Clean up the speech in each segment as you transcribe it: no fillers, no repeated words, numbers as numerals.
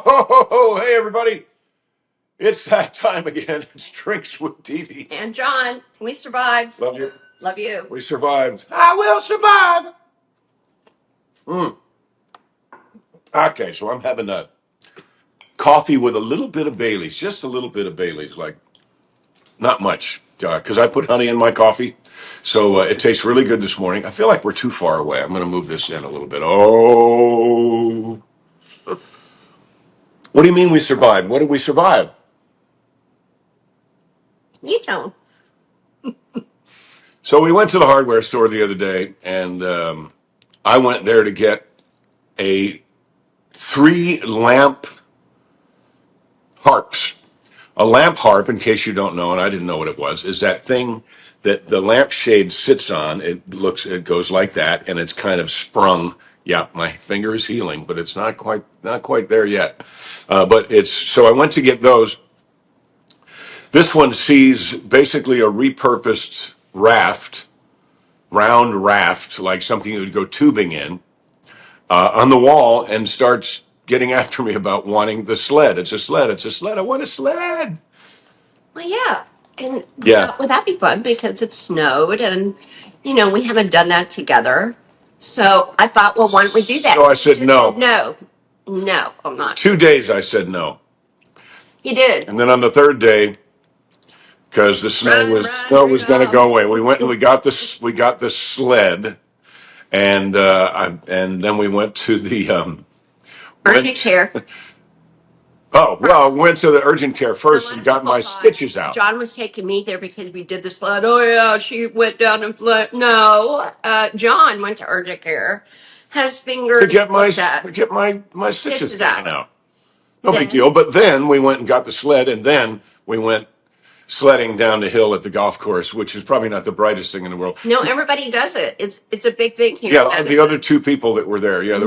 Oh, hey, everybody. It's that time again. It's Drinks with Dee Dee. And John, we survived. Love you. Love you. We survived. I will survive. Okay, so I'm having a coffee with a little bit of Bailey's, just a little bit of Bailey's, like not much, because I put honey in my coffee. So it tastes really good this morning. I feel like we're too far away. I'm going to move this in a little bit. Oh. What do you mean we survived? What did we survive? You tell him. So we went to the hardware store the other day, and I went there to get a 3-lamp harps. A lamp harp, in case you don't know, and I didn't know what it was, is that thing that the lampshade sits on. It goes like that, and it's kind of sprung. Yeah, my finger is healing, but it's not quite there yet. But it's so I went to get those. This one sees basically a repurposed raft, round raft, like something you would go tubing in, on the wall, and starts getting after me about wanting the sled. It's a sled. It's a sled. I want a sled. Well, yeah. And Yeah. would that be fun? Because it snowed and, we haven't done that together. So I thought, well, why don't we do that? So I said no. No, I'm not. 2 days I said no. You did. And then on the third day, because the snow was going to go away, we went and we got the sled, and then we went to the Urgent care. Oh, well, went to the urgent care first and got my stitches out. John was taking me there because we did the sled. Oh, yeah, she went down and fled. No, John went to urgent care, has fingers to get my stitches taken out. out. No big deal. But then we went and got the sled, and then we went sledding down the hill at the golf course, which is probably not the brightest thing in the world. No, everybody does it. It's a big thing here. Yeah, the other 2 people that were there. Yeah,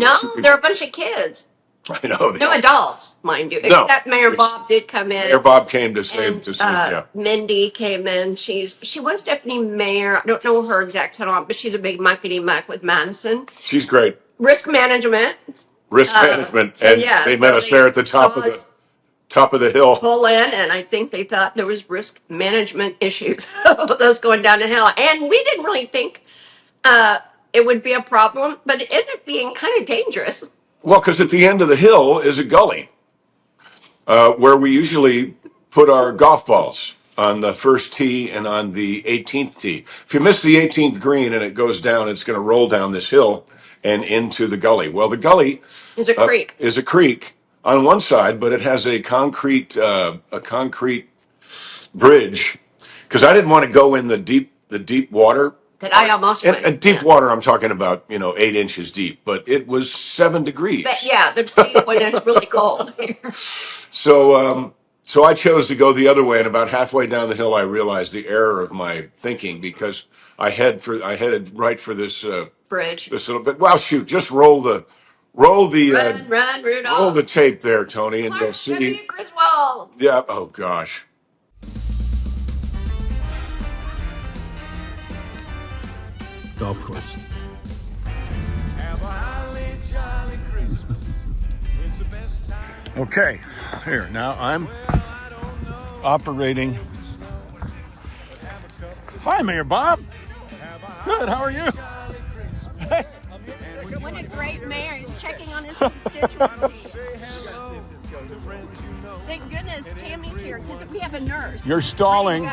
there are a bunch of kids. I know. No adults, mind you. No, Except Mayor Bob did come in. Mayor Bob came to And save. Yeah. Mindy came in. She was deputy mayor. I don't know her exact title, but she's a big muckety muck with Madison. She's great. Risk management. And yeah, they met us there at the top of the hill. Pull in, and I think they thought there was risk management issues with us going down the hill, and we didn't really think it would be a problem, but it ended up being kind of dangerous. Well, because at the end of the hill is a gully where we usually put our golf balls on the first tee and on the 18th tee. If you miss the 18th green and it goes down, it's going to roll down this hill and into the gully. Well, the gully is a creek on one side, but it has a concrete bridge, because I didn't want to go in the deep water. That I almost went. And deep water, I'm talking about, 8 inches deep, but it was 7 degrees. But yeah, the sea when it's really cold here. So I chose to go the other way, and about halfway down the hill, I realized the error of my thinking, because I headed right for this bridge. This little bit. Well, shoot, just roll the run, Rudolph. Roll the tape there, Tony, and you'll see. Griswold. Yeah. Oh gosh. Golf course. Have a holly jolly Christmas. It's the best time. Okay, here now I'm operating. Hi, Mayor Bob. Good. How are you? What a great mayor! He's checking on his constituents. Thank goodness Tammy's here because we have a nurse. You're stalling.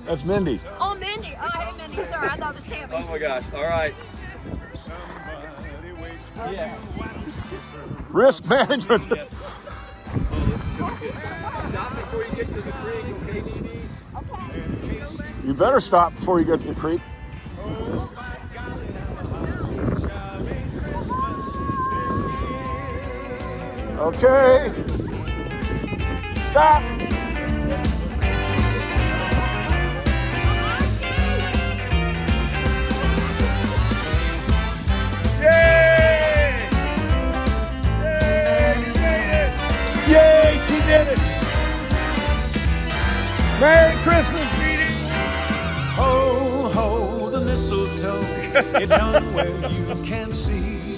That's Mindy. Oh, Mindy. Oh, hey, Mindy. Sorry, I thought it was Tammy. Oh my gosh. All right. Yeah. Risk management. Stop before you get to the creek, okay, Dee Dee? Okay. You better stop before you get to the creek. Okay. Stop. Yay! Yay! You made it! Yay! She did it! Merry Christmas, Dee Dee! Ho, ho, the mistletoe. It's hung where you can see.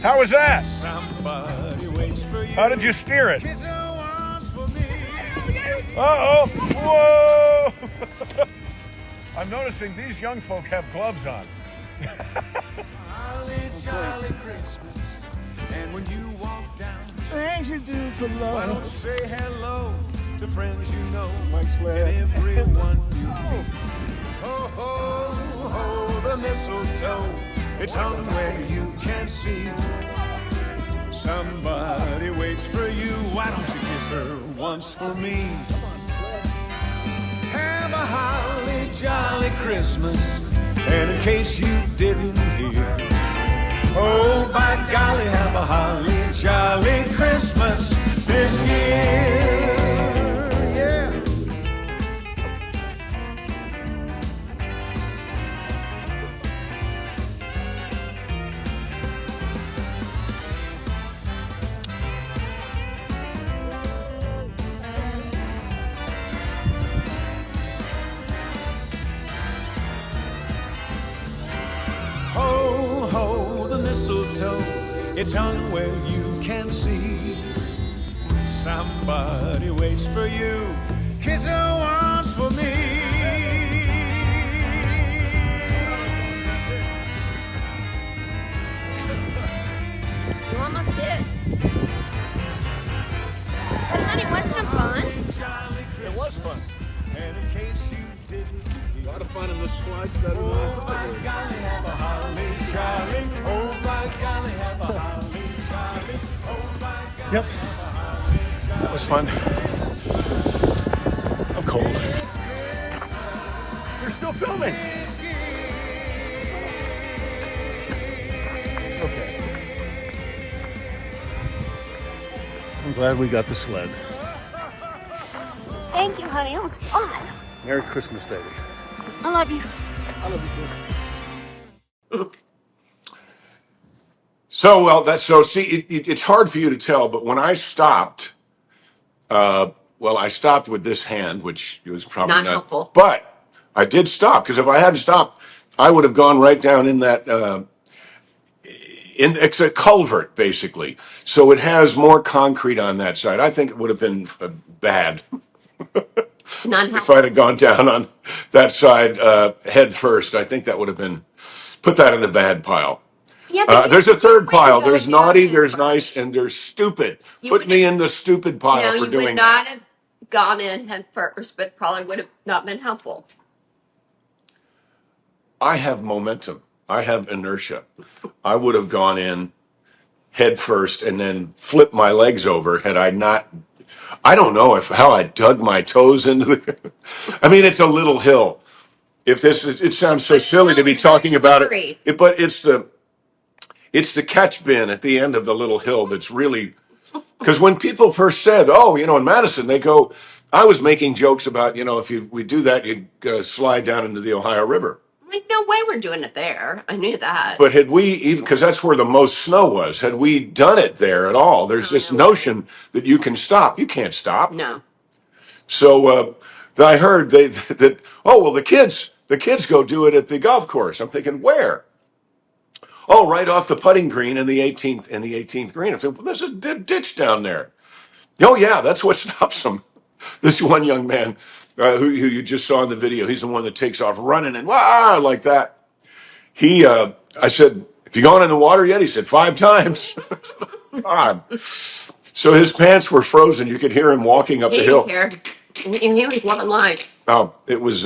How was that? Somebody waits for you. How did you steer it? Kiss her once for me. Uh-oh. Whoa. I'm noticing these young folk have gloves on. Holly jolly Christmas. And when you walk down, Things you do for why don't love. you say hello to friends you know, Mike Sled. and everyone you meet. Ho, ho, ho, the mistletoe, it's hung where you can see. Somebody waits for you, why don't you kiss her once for me? Have a holly jolly Christmas, and in case you didn't hear, oh, by golly, have a holly jolly Christmas this year. Yeah. Ho, ho, the mistletoe, it's hung where you can see. Somebody waits for you, kiss her once for me. You almost did. But honey, wasn't it fun? It was fun. And in case you didn't, A lot of fun in the slides that oh, by golly, have a holly jolly. Oh, by golly, have a holly jolly. Oh, by golly. Yep. That was fun. I'm cold. You're still filming. Okay. I'm glad we got the sled. Thank you, honey. It was fun. Merry Christmas, baby. I love you. I love you too. So, well, that's so. See, it's hard for you to tell, but when I stopped, I stopped with this hand, which was probably Not not helpful. but I did stop because if I hadn't stopped, I would have gone right down in that. It's a culvert, basically, so it has more concrete on that side. I think it would have been bad Not if helpful. I'd have gone down on that side head first. I think that would have been put that in the bad pile. Yeah, but There's a third you pile. wouldn't go There's down naughty, head there's first. nice, and there's stupid. You Put me wouldn't- in the stupid pile No, for you doing would that. not have gone in head first, but probably would have not been helpful. I have momentum. I have inertia. I would have gone in head first and then flipped my legs over had I not. I don't know how I dug my toes into the. I mean, it's a little hill. If this, it sounds so But silly to be it's very talking about slippery. but it's the catch bin at the end of the little hill that's really. Because when people first said, "Oh, in Madison," they go, I was making jokes about, if we do that, you slide down into the Ohio River. Like, no way we're doing it there. I knew that. But had we even, because that's where the most snow was, had we done it there at all, there's this No. notion that you can stop. You can't stop. No. So I heard that the kids go do it at the golf course. I'm thinking, where? Oh, right off the putting green in the 18th green. I said, well, there's a ditch down there. Oh yeah, that's what stops them. This one young man who you just saw in the video, he's the one that takes off running and wah like that. I said, have you gone in the water yet? He said, 5 times. God. So his pants were frozen. You could hear him walking up He the didn't hill. care. He was one line. Oh, it was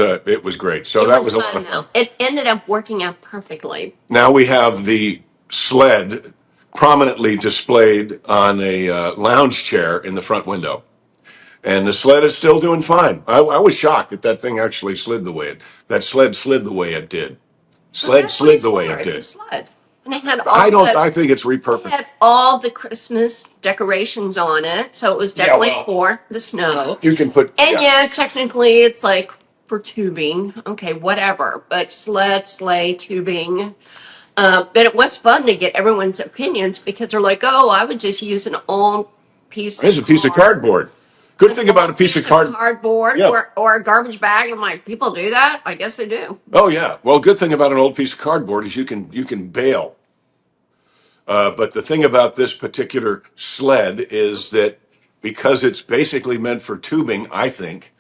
great. So It that was was a lot fun, of fun. though. It ended up working out perfectly. Now we have the sled prominently displayed on a lounge chair in the front window. And the sled is still doing fine. I was shocked that thing actually slid the way that sled slid the way it did. Sled That's slid what the way it's it for. did. It's a sled. And it had I think it's it repurposed. had all the Christmas decorations on it, so it was Yeah, definitely well, for the snow. You can put And yeah, technically it's like for tubing. Okay, whatever. But sled, sleigh, tubing. But it was fun to get everyone's opinions because they're like, oh, I would just use an old piece There's a piece of cardboard. Good thing about a piece of cardboard Yeah. or a garbage bag. I'm like, people do that? I guess they do. Oh yeah. Well, good thing about an old piece of cardboard is you can bail. But the thing about this particular sled is that because it's basically meant for tubing, I think,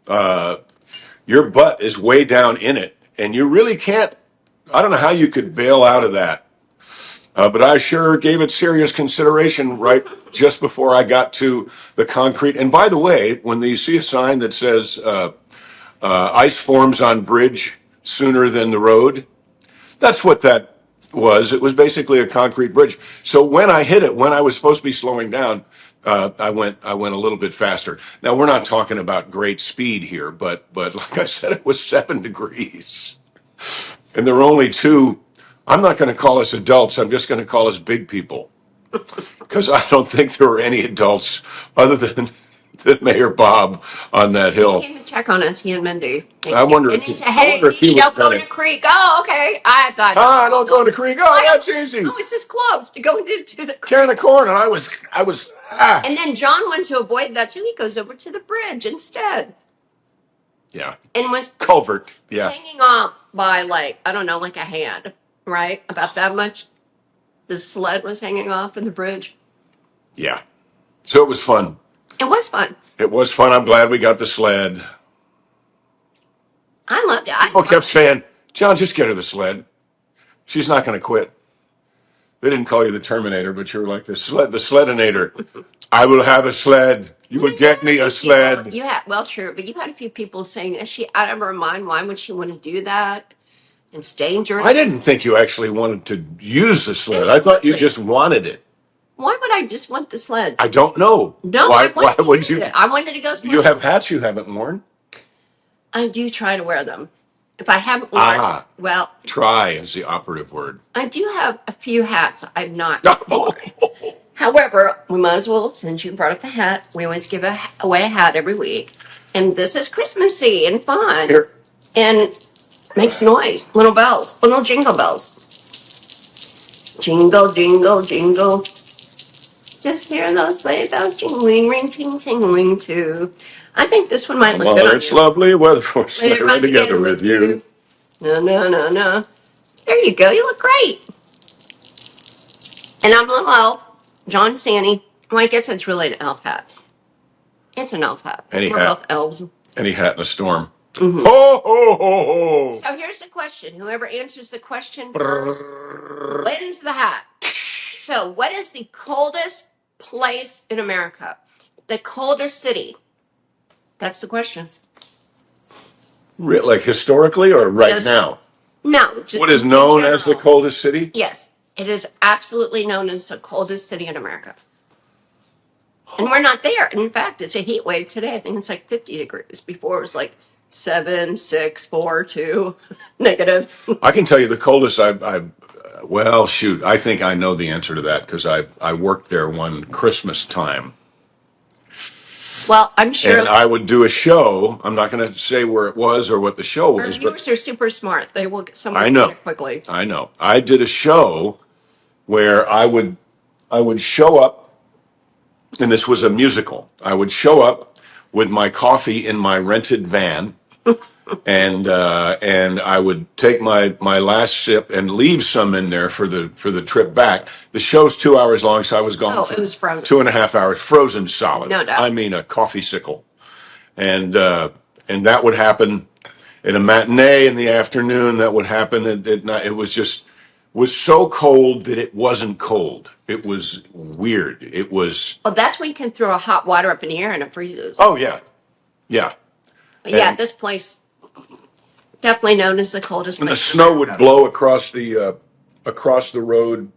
your butt is way down in it, and you really can't. I don't know how you could bail out of that. But I sure gave it serious consideration right just before I got to the concrete. And by the way, when you see a sign that says ice forms on bridge sooner than the road, that's what that was. It was basically a concrete bridge. So when I hit it, when I was supposed to be slowing down, I went a little bit faster. Now we're not talking about great speed here, but like I said, it was 7 degrees, and there were only two. I'm not going to call us adults. I'm just going to call us big people, because I don't think there were any adults other than Mayor Bob on that He hill. came to check on us, he and Mindy. I wonder And if he he, said, I hey, wonder if he you would don't have go done to it. the creek. Oh, okay. I thought, I don't go to the creek. Oh, that's easy. oh, it's this close to go into the creek. Can of corn, and I was. And then John went to avoid that, so he goes over to the bridge instead. Yeah. And was Culvert. Yeah. hanging off by, like, I don't know, like a hand, right? About that much. The sled was hanging off in the bridge. Yeah. So it was fun. It was fun. It was fun. I'm glad we got the sled. I loved it. People kept saying, John, just get her the sled. She's not going to quit. They didn't call you the Terminator, but you were like the Sledinator. I will have a sled. You will get me a sled. You had, well, true, but you had a few people saying, is she out of her mind? Why would she want to do that? It's dangerous. I didn't think you actually wanted to use the sled. I thought you just wanted it. Why would I just want the sled? I don't know. No, Why I wanted to would use you? it. I wanted to go sledding. You have hats you haven't worn? I do try to wear them. If I haven't worn, well, try is the operative word. I do have a few hats I've not worn. However, we might as well, since you brought up the hat, we always give away a hat every week. And this is Christmassy and fun. Here. And makes noise. Little bells. Little jingle bells. Jingle, jingle, jingle. Just hear those sleigh bells jingling, ring, ting, tingling too. I think this one might look good on It's you. lovely weather for Let sleigh it run together with you. No, no, no, no. There you go. You look great. And I'm a little elf. John Sandy. Well, I guess it's really an elf hat. It's an elf hat. Any We're hat. both elves. Any hat in a storm. Mm-hmm. Ho, ho, ho, ho. So here's the question. Whoever answers the question first wins the hat. So, what is the coldest place in America? The coldest city? That's the question. Like historically or right Yes. now? No. Just What is in known as the general. coldest city? Yes. It is absolutely known as the coldest city in America. And we're not there. And in fact, it's a heat wave today. I think it's like 50 degrees. Before it was like 7, 6, 4, 2, negative. I can tell you the coldest well, shoot, I think I know the answer to that because I worked there one Christmas time. Well, I'm sure. And I would do a show. I'm not going to say where it was or what the show Our was. viewers are super smart. They will get I know. it quickly. I know. I did a show where I would show up, and this was a musical. I would show up with my coffee in my rented van, and I would take my last sip and leave some in there for the trip back. The show's 2 hours long, so I was gone. Oh, for it was frozen. 2.5 hours, frozen solid. No doubt. I mean, a coffee sickle, and that would happen in a matinee in the afternoon. That would happen at night. It was so cold that it wasn't cold. It was weird. It was. Well, that's where you can throw a hot water up in the air and it freezes. Oh yeah, yeah. But yeah, and- this place definitely known as the coldest And the place. in snow would America. blow across the road.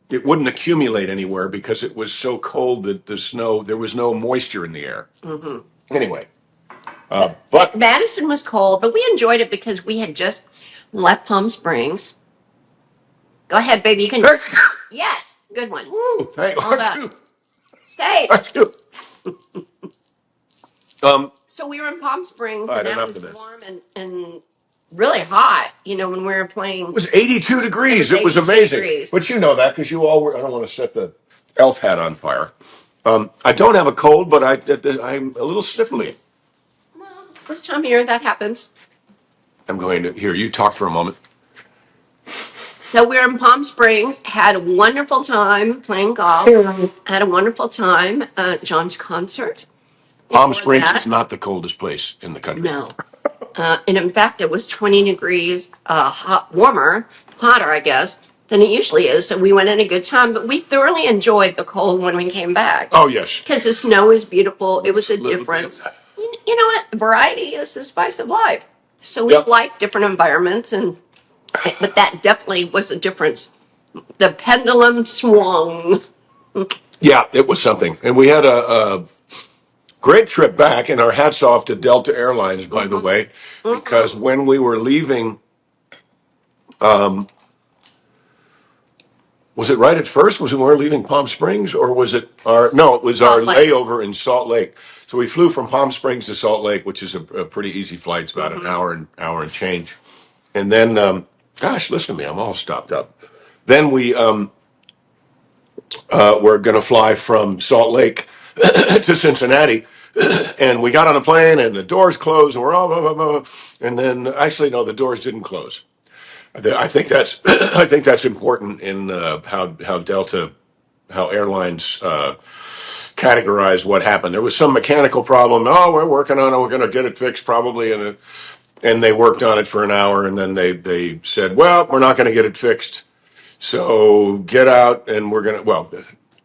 It wouldn't accumulate anywhere because it was so cold that there was no moisture in the air. Mm-hmm. Anyway, but Madison was cold, but we enjoyed it because we had just left Palm Springs. Go ahead, baby. You can. Yes, good one. Woo, thank Hold up. Say. you. So we were in Palm Springs, All right, and that enough was of this. warm and really hot. When we were playing. It was 82 degrees. It was 82 amazing. degrees. But you know that because you all were. I don't want to set the elf hat on fire. I don't have a cold, but I'm a little sniffly. Well, this time of year that happens. I'm going to here. You talk for a moment. So we were in Palm Springs, had a wonderful time playing golf, had a wonderful time at John's concert. Palm Before Springs is that, not the coldest place in the country. no. And in fact, it was 20 degrees hotter, I guess, than it usually is. So we went in a good time, but we thoroughly enjoyed the cold when we came back. Oh, yes. Because the snow is beautiful. It was a Little difference. bit. You know what? Variety is the spice of life. So we Yep. like different environments, but that definitely was a difference. The pendulum swung. Yeah, it was something. And we had a great trip back, and our hats off to Delta Airlines, by the way, because when we were leaving, was it right at first? Was it when we were leaving Palm Springs, or was it no, it was our Salt Lake. layover in Salt Lake. So we flew from Palm Springs to Salt Lake, which is a pretty easy flight. It's about an hour and change. And then, gosh, listen to me, I'm all stopped up. Then we were going to fly from Salt Lake to Cincinnati. And we got on a plane, and the doors closed, and we're all blah, blah, blah. And then, actually, no, the doors didn't close. I think that's I think that's important in how airlines categorize what happened. There was some mechanical problem. Oh, we're working on it. We're going to get it fixed probably, and they worked on it for an hour, and then they said, well, we're not going to get it fixed. So get out, and we're going to, well,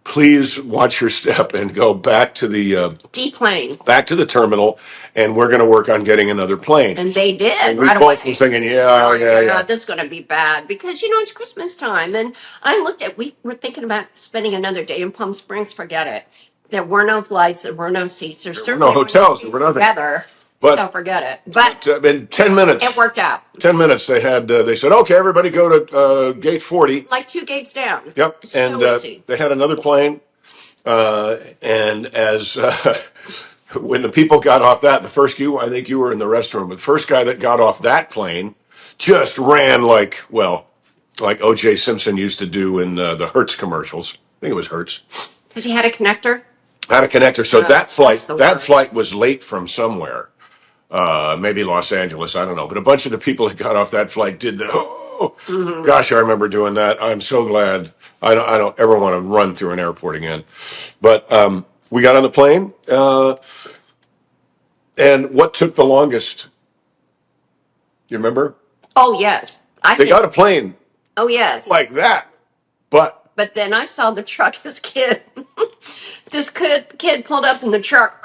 please watch your step and go back to the Deplane. back to the terminal, and we're going to work on getting another plane. And they did And we right both away. were thinking, Oh, yeah. this is going to be bad because, it's Christmas time. And we were thinking about spending another day in Palm Springs. Forget it. There were no flights. There were no seats. There certainly no hotels. There seats were nothing. together. But- So forget it. But In 10 minutes, it worked out. 10 minutes, they said, okay, everybody go to gate 40. Like 2 gates down. Yep. It's And so easy. they had another plane. And as when the people got off that, I think you were in the restroom, but the first guy that got off that plane just ran like O.J. Simpson used to do in the Hertz commercials. I think it was Hertz. Because he had a connector. Had a connector. So that's the that worst. flight was late from somewhere. Maybe Los Angeles, I don't know. But a bunch of the people that got off that flight did gosh, I remember doing that. I'm so glad. I don't ever want to run through an airport again. But we got on the plane, and what took the longest? You remember? Oh, yes. They got a plane Oh, yes. like that, but But then I saw the truck. This kid pulled up in the truck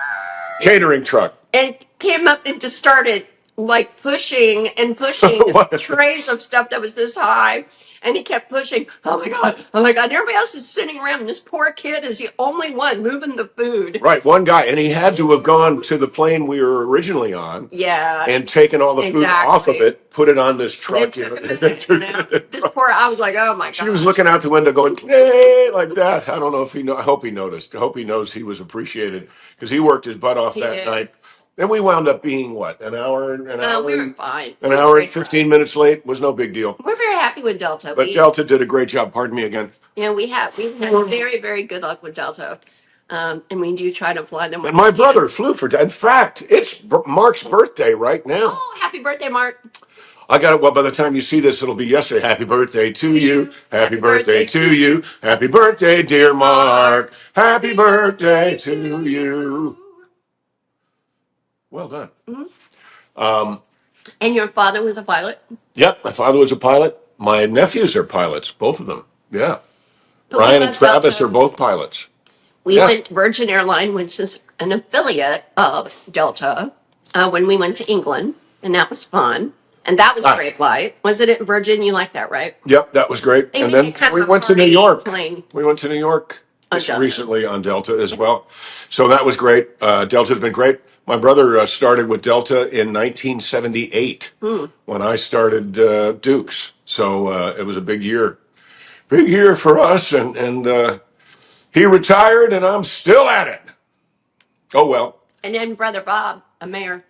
catering truck. and came up and just started like pushing and pushing What? trays of stuff that was this high. And he kept pushing. Oh my God. Oh my God. And everybody else is sitting around. And this poor kid is the only one moving the food. Right, one guy, and he had to have gone to the plane we were originally on. Yeah. And taken all the food off of Exactly. it, put it on this truck. It took a minute, This poor, I was like, oh my God. She was looking out the window going, hey, like that. I don't know if I hope he noticed. I hope he knows he was appreciated because he worked his butt off He that did. night. Then we wound up being what? An hour We were fine. It an was hour great and for us. 15 minutes late was no big deal. We're very happy with Delta. But Delta did a great job. Pardon me again. Yeah, we've had very, very good luck with Delta. And we do try to fly them. And my brother flew for, in fact, it's Mark's birthday right now. Oh, happy birthday, Mark. I got it. Well, by the time you see this, it'll be yesterday. Happy birthday to you. Happy birthday to you. Happy birthday, dear Mark. Happy birthday to you. Well done. And your father was a pilot? Yep, my father was a pilot. My nephews are pilots, both of them. Yeah. But we Brian and left Travis Delta. are both pilots. We Yeah. went Virgin Airline, which is an affiliate of Delta, when we went to England. And that was fun. And that was a great flight. Was it at Virgin? You like that, right? Yep, that was great. They And make then it kind we of a went to New party York. plane. We went to New York On Delta. recently on Delta as well. So that was great. Delta's been great. My brother started with Delta in 1978 when I started Dukes. So it was a big year for us. And he retired, and I'm still at it. Oh, well. And then Brother Bob, a mayor.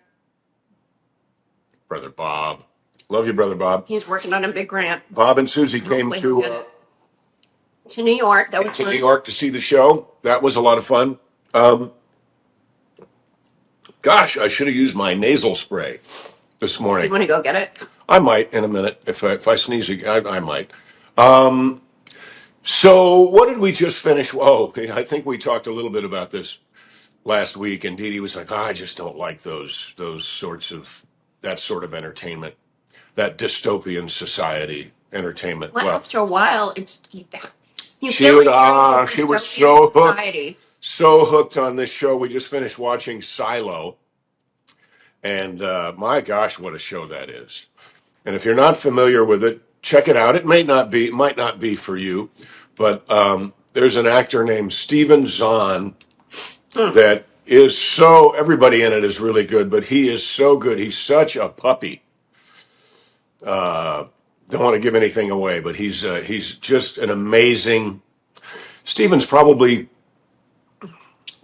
Brother Bob. Love you, Brother Bob. He's working on a big grant. Bob and Susie came Hopefully he'll get to it. To New York. That was fun. New York to see the show. That was a lot of fun. Gosh, I should have used my nasal spray this You morning. want to go get it? I might in a minute if I sneeze again. I might. So what did we just finish? Oh, I think we talked a little bit about this last week, and Dee Dee was like, I just don't like those sorts of that sort of entertainment, that dystopian society entertainment. Well, Well, after a while, it's you she feel would like you're in she was dystopian society. so hooked on this show. We just finished watching Silo, and my gosh, what a show that is! And if you're not familiar with it, check it out. It might not be for you, but there's an actor named Steven Zahn that is so. Everybody in it is really good, but he is so good. He's such a puppy. Don't want to give anything away, but he's just an amazing. Steven's probably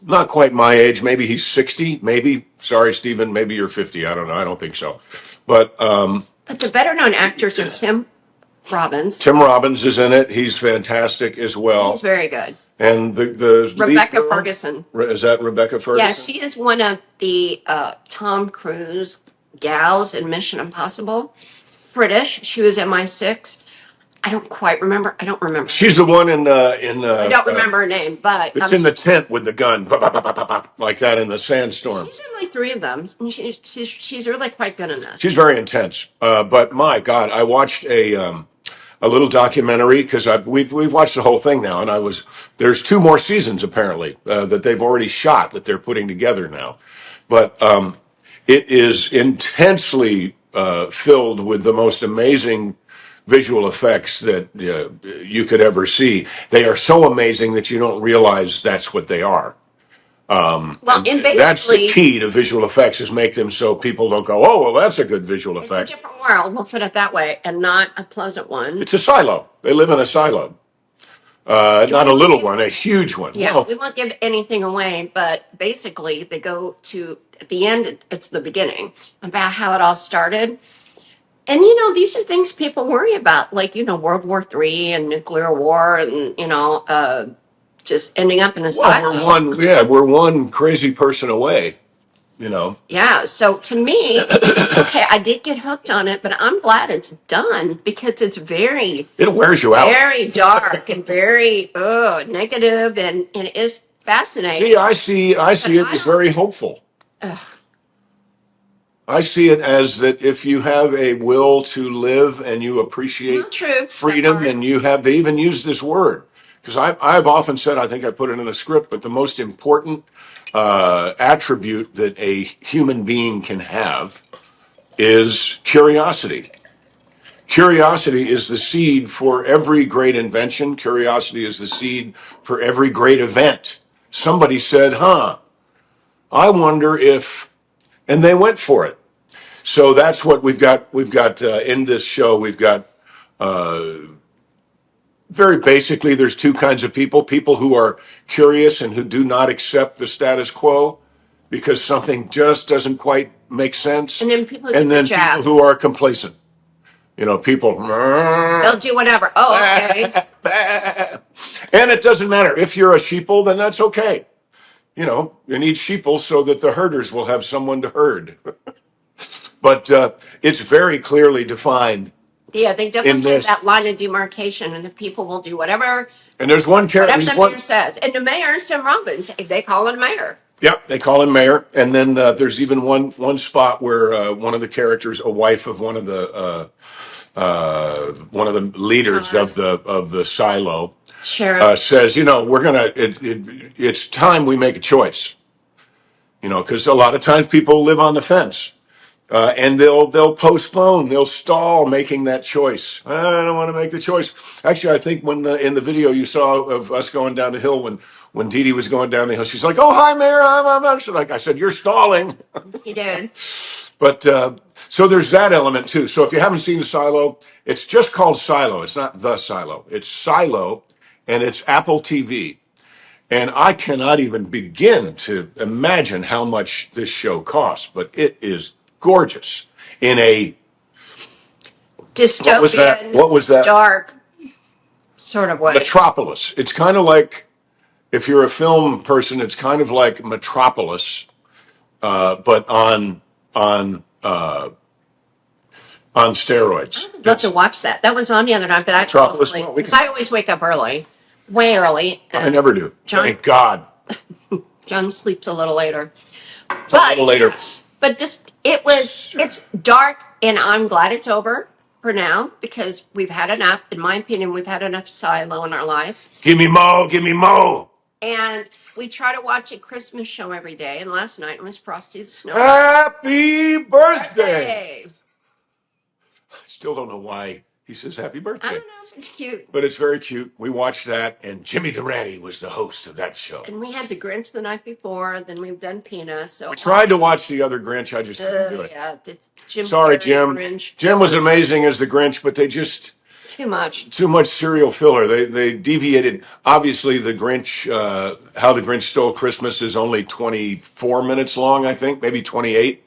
not quite my age. Maybe he's 60. Maybe. Sorry, Steven. Maybe you're 50. I don't know. I don't think so. But But the better known actors are Tim Robbins. Tim Robbins is in it. He's fantastic as well. He's very good. And the Rebecca lead girl, Ferguson. is that Rebecca Ferguson? Yeah, she is one of the Tom Cruise gals in Mission Impossible. British. She was MI6. I don't quite remember. I don't remember. She's the one in I don't remember her name, but it's in the tent with the gun, like that in the sandstorm. she's in like three of them. And she's really quite good in this. She's very intense. But my God, I watched a little documentary because we've watched the whole thing now, and there's two more seasons apparently that they've already shot that they're putting together now, but it is intensely filled with the most amazing visual effects that you could ever see. They are so amazing that you don't realize that's what they are. Well, and That's the basically, key to visual effects, is make them so people don't go, oh, well, that's a good visual it's a effect. different world. We'll put it that way, and not a pleasant one. It's a silo. They live in a silo. Not a little one, a huge one. Yeah, Well, we won't give anything away, but basically, they go to at the end. It's the beginning about how it all started. And these are things people worry about, like World War III and nuclear war, and just ending up in a silo. we're one crazy person away, you know. Yeah. So to me, okay, I did get hooked on it, but I'm glad it's done because it's very, It wears you out. very dark and very negative, and it is fascinating. I see it as very hopeful. Ugh, I see it as that if you have a will to live and you appreciate not true. freedom, and they even use this word, because I've often said, I think I put it in a script, but the most important attribute that a human being can have is curiosity. Curiosity is the seed for every great invention. Curiosity is the seed for every great event. Somebody said, I wonder if, and they went for it. So that's what we've got. We've got in this show, we've got very basically, there's two kinds of people who are curious and who do not accept the status quo because something just doesn't quite make sense. And then people And get then the jab. people who are complacent. People. They'll do whatever. Oh, okay. And it doesn't matter. If you're a sheeple, then that's okay. You need sheeple so that the herders will have someone to herd. But it's very clearly defined. Yeah, they In definitely have this. that line of demarcation, and the people will do whatever And there's one character. whatever the mayor says. And the mayor is Tim Robbins. They call him mayor. Yep, they call him mayor. And then there's even one spot where one of the characters, a wife of one of the leaders of the silo, Sheriff. says, we're gonna. It's time we make a choice. Because a lot of times people live on the fence. And they'll postpone, they'll stall making that choice. I don't want to make the choice. Actually, I think when in the video you saw of us going down the hill, when Dee Dee was going down the hill, she's like, "Oh, hi, Mayor." I said, "You're stalling." He did. But so there's that element too. So if you haven't seen the Silo, it's just called Silo. It's not the Silo. It's Silo, and it's Apple TV. And I cannot even begin to imagine how much this show costs, but it is gorgeous in a Dystopian. What was that? Dark sort of way. Metropolis. It's kind of like, if you're a film person, it's kind of like Metropolis, but on on steroids. I'd love to watch that. That was on the other night, but I fell Metropolis, asleep well, we because can- I always wake up early, way early. I never do. John- Thank God. John sleeps a little later. A little later. But just it's dark, and I'm glad it's over for now because we've had enough. In my opinion, we've had enough silo in our life, Give me more. Give me more. and we try to watch a Christmas show every day. And last night was Frosty the Snowman. Happy birthday. Hey, I still don't know why he says happy I birthday. don't know if it's cute. But it's very cute. We watched that, and Jimmy Durante was the host of that show. And we had the Grinch the night before. Then we've done Peanuts. So We tried to watch the other Grinch. I just couldn't do it. yeah, the Jim Sorry, Carrey Jim. Grinch. Jim was amazing as the Grinch, but they just Too much. too much serial filler. They deviated. Obviously, the Grinch, How the Grinch Stole Christmas, is only 24 minutes long. I think maybe 28.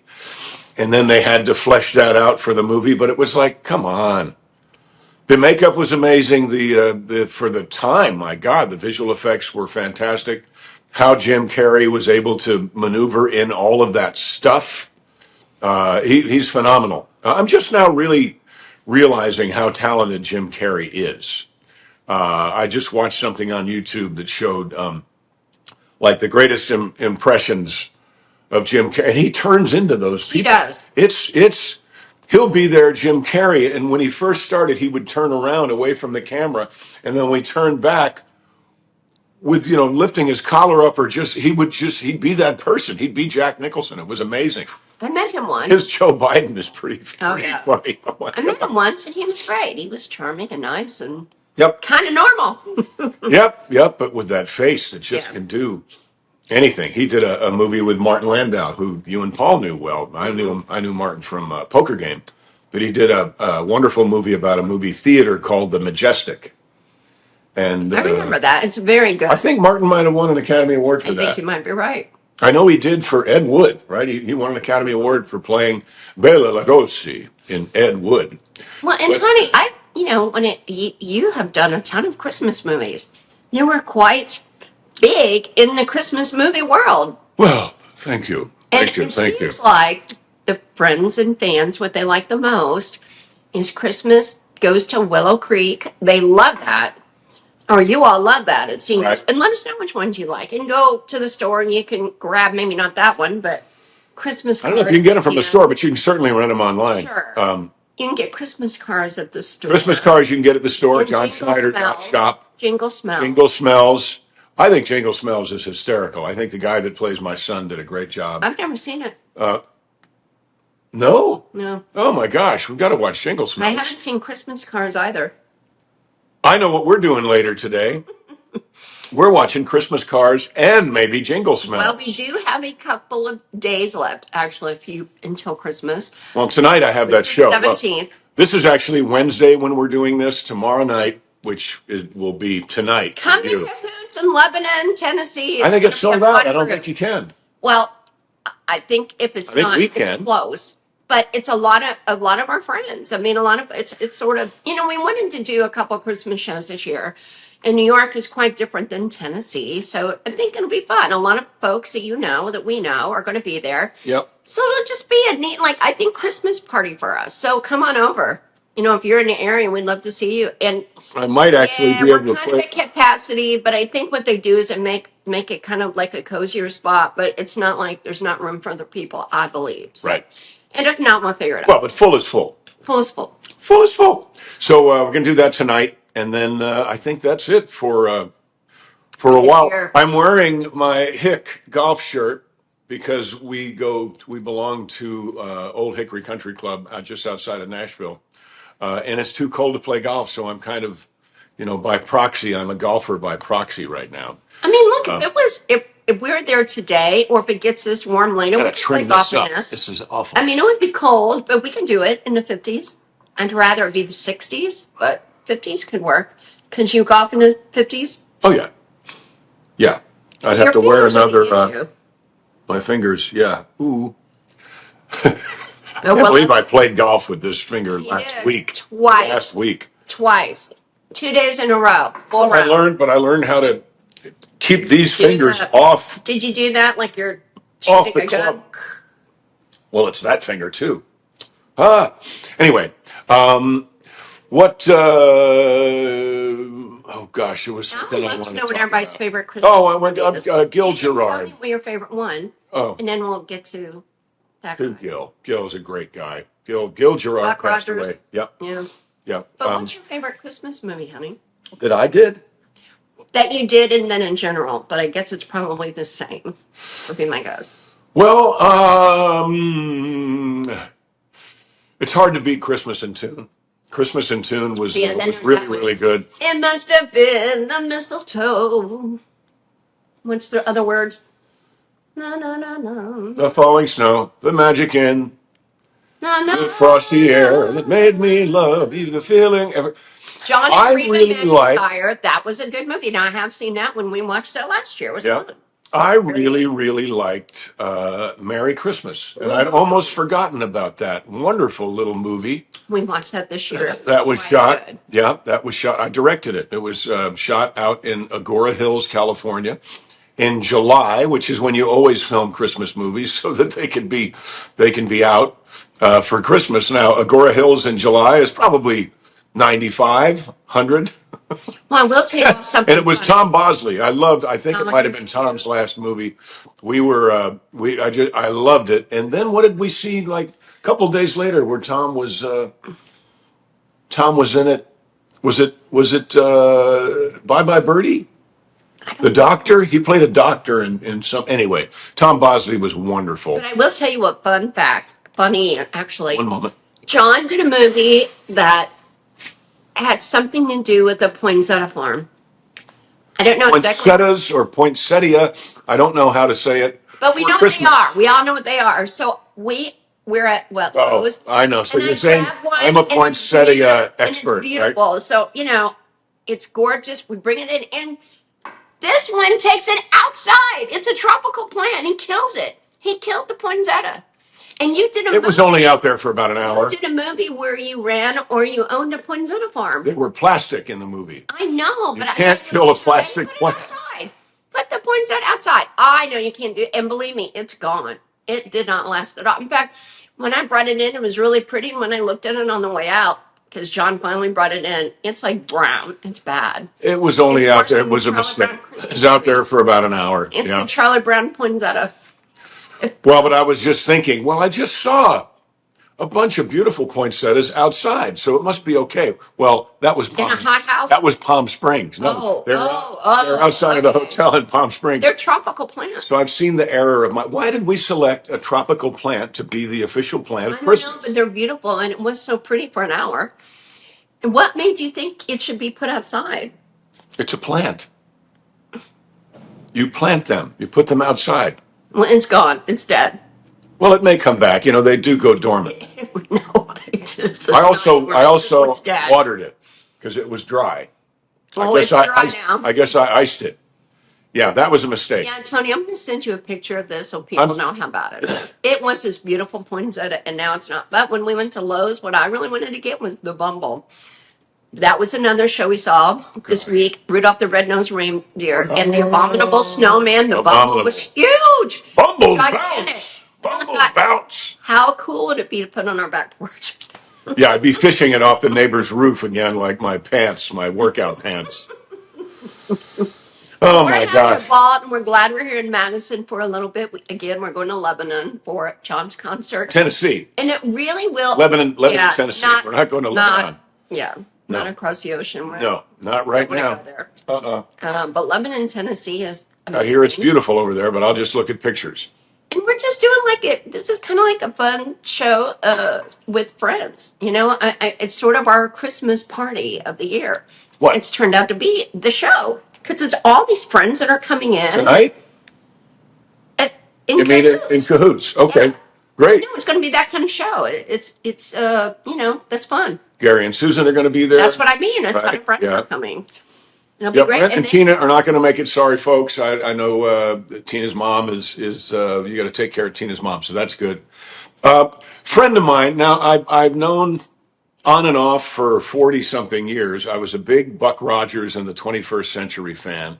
And then they had to flesh that out for the movie. But it was like, come on. The makeup was amazing. The for the time, my God, the visual effects were fantastic. How Jim Carrey was able to maneuver in all of that stuff, he's phenomenal. I'm just now really realizing how talented Jim Carrey is. I just watched something on YouTube that showed like the greatest impressions of Jim Carrey, and he turns into those He people. does. It's he'll be there, Jim Carrey, and when he first started, he would turn around away from the camera, and then when he turned back with lifting his collar up, or he'd be that person. He'd be Jack Nicholson. It was amazing. I met him once. His Joe Biden is pretty yeah. funny. Oh my I met God. him once, and he was great. He was charming and nice and Yep, kind of normal. yep. But with that face that just Yeah. can do anything. He did a movie with Martin Landau, who you and Paul knew well. I knew him. I knew Martin from Poker Game, but he did a wonderful movie about a movie theater called The Majestic. And I remember that. It's very good. I think Martin might have won an Academy Award for I that. think you might be right. I know he did for Ed Wood, right? He won an Academy Award for playing Bela Lugosi in Ed Wood. Well, and honey, you have done a ton of Christmas movies. You were quite big in the Christmas movie world. Well, thank you. And Thank you. it Thank you. seems like the friends and fans, what they like the most is Christmas Goes to Willow Creek. They love that. Or you all love that, it seems. Right. And let us know which ones you like. And go to the store and you can grab, maybe not that one, but Christmas I cards. don't know if you can get them from the store, but you can certainly rent them online. Sure. You can get Christmas cards at the store. Christmas cards you can get at the store, And Jingle Schneider Smells. shop. Jingle Smells. Jingle Smells. I think Jingle Smells is hysterical. I think the guy that plays my son did a great job. I've never seen it. No? No. Oh my gosh, we've got to watch Jingle I Smells. haven't seen Christmas cards either. I know what we're doing later today. We're watching Christmas Cars and maybe Jingle Smells. Well, we do have a couple of days left, actually, a few until Christmas. Well, tonight I have that It's show. the Well, 17th. this is actually Wednesday when we're doing this. Tomorrow night, will be tonight. Come for to you. Cahoots in Lebanon, Tennessee. I think it's gonna sold be a out. fun I don't group. think you can. Well, I think if it's I think not, we it's can. close. But it's a lot of our friends. I mean, a lot of it's sort of we wanted to do a couple Christmas shows this year, and New York is quite different than Tennessee, so I think it'll be fun. A lot of folks that we know are going to be there. Yep. So it'll just be a neat, I think, Christmas party for us. So come on over. If you're in the area, we'd love to see you. And I might actually be we're able to kind of play. at capacity, but I think what they do is make it kind of like a cozier spot. But it's not like there's not room for other people, I believe. So. Right. And if not, we'll figure it out. Well, but full is full. Full is full. Full is full. So we're going to do that tonight, and then I think that's it for a while. Here. I'm wearing my Hick golf shirt because we belong to Old Hickory Country Club just outside of Nashville, and it's too cold to play golf. So I'm kind of, by proxy, I'm a golfer by proxy right now. I mean, look, if we're there today, or if it gets this warm later, we Gotta can play trim golf this in up. this. This is awful. I mean, it would be cold, but we can do it in the 50s. I'd rather it be the 60s, but 50s could work. Could you golf in the 50s? Oh yeah, yeah. I'd Your have to wear fingers are the another. issue. My fingers, yeah. Ooh. Oh, I can't believe I played golf with this finger last did. week. Twice. Last week. Twice. 2 days in a row. Full round. I learned how to keep these Do fingers that. off Did you do that like you're Off shooting the a gun? club. Well, it's that finger too. Anyway, What? Oh gosh, it was Now I something would I love to wanted know to what talk everybody's about. favorite Christmas Oh, I went movie is. Gil And tell Gerard. me what your favorite one, Oh, and then we'll get to that to guy. Gil. Gil's a great guy. Gil Gerard Buck passed Rogers. away. Yep, Yeah. yep. But what's your favorite Christmas movie, honey? That I did. That you did, and then in general. But I guess it's probably the same, would be my guess. Well, it's hard to beat Christmas in Tune. Christmas in Tune Yeah, and then was there's really that one. really good. It must have been the mistletoe. What's the other words? No, no, no, no. The falling snow, the magic in No, no, the frosty air that made me no. love you. The feeling ever. John and I Reba really like. McEntire. That was a good movie. Now I have seen that when we watched it last year. It was Yeah. fun. I Very really, good. really liked Merry Christmas, and I'd Ooh. almost forgotten about that wonderful little movie We watched that this year. that was Quite shot. good. Yeah, that was shot. I directed it. It was shot out in Agora Hills, California, in July, which is when you always film Christmas movies, so that they can be out for Christmas. Now, Agora Hills in July is probably 95, 100. Well, I will tell you something. And it was funny. Tom Bosley. I think it Oh, might have he's been cute. Tom's last movie. I loved it. And then what did we see like a couple days later where Tom was in it? Was it Bye Bye Birdie? I The don't know. doctor? He played a doctor in some, anyway, Tom Bosley was wonderful. But I will tell you what fun fact. Funny, actually. One moment. John did a movie that had something to do with the poinsettia farm. I don't know exactly. Poinsettias or poinsettia, I don't know how to say it. But we For know what they Christmas. are. We all know what they are. So we're at what Oh, Lowe's, I know. So and you're I saying grabbed one, I'm a and it's poinsettia and it's expert, right? beautiful. So it's gorgeous. We bring it in, and this one takes it outside. It's a tropical plant and kills it. He killed the poinsettia. And you did a It was movie. only out there for about an You hour. did a movie where you ran or you owned a poinsettia farm. They were plastic in the movie. I know, You but can't I kill a put plastic it plant. outside. Put the poinsettia outside. I know you can't do it, and believe me, it's gone. It did not last at all. In fact, when I brought it in, it was really pretty. And when I looked at it on the way out, because John finally brought it in, it's like brown. It's bad. It was It's only out worse there. It than was a Charlie mistake. Brown It Christmas was out tree. there for about an hour. It's Yeah. the Charlie Brown poinsettia. Well, but I was just thinking, well, I just saw a bunch of beautiful poinsettias outside, so it must be okay. Well, In a hot house? That was Palm Springs. No, they're outside of the okay. hotel in Palm Springs. They're tropical plants. So I've seen the error of my. Why did we select a tropical plant to be the official plant of I don't Christmas? know, but they're beautiful, and it was so pretty for an hour. And what made you think it should be put outside? It's a plant. You plant them. You put them outside. Well, it's gone. It's dead. Well, it may come back. They do go dormant. No, it's I not also dormant. It's dead. watered it because it was dry. Oh, it's dry now. I guess I iced it. Yeah, that was a mistake. Yeah, Tony, I'm going to send you a picture of this so people know how bad it is. It was this beautiful poinsettia, and now it's not. But when we went to Lowe's, what I really wanted to get was the Bumble. That was another show we saw this week. Rudolph the Red-Nosed Reindeer and the Abominable Snowman. The Bumble was huge. Bumbles Gigantic. bounce. Bumbles bounce. How cool would it be to put on our back porch? Yeah, I'd be fishing it off the neighbor's roof again, like my pants, my workout pants. Oh We're my having gosh! a ball, and we're glad we're here in Madison for a little bit. Again, we're going to Lebanon for John's concert. Tennessee, And it really will. Lebanon, Tennessee. We're not going to Lebanon. Not No. across the ocean. No, not right Don't wanna now. go there. But Lebanon, Tennessee is I hear it's amazing. beautiful over there, but I'll just look at pictures. And we're just doing like it. This is kind of like a fun show with friends. It's sort of our Christmas party of the year. What? It's turned out to be the show because it's all these friends that are coming in Tonight? in You mean in cahoots. cahoots? Okay, Yeah. great. No, it's going to be that kind of show. It's that's fun. Gary and Susan are going to be there. That's what I mean. That's how Right, the friends yeah. are coming. It'll Yeah, be great. Brent and then- Tina are not going to make it. Sorry, folks. I know Tina's mom is you got to take care of Tina's mom, so that's good. Friend of mine. Now I've known on and off for 40 something years. I was a big Buck Rogers and the 21st Century fan.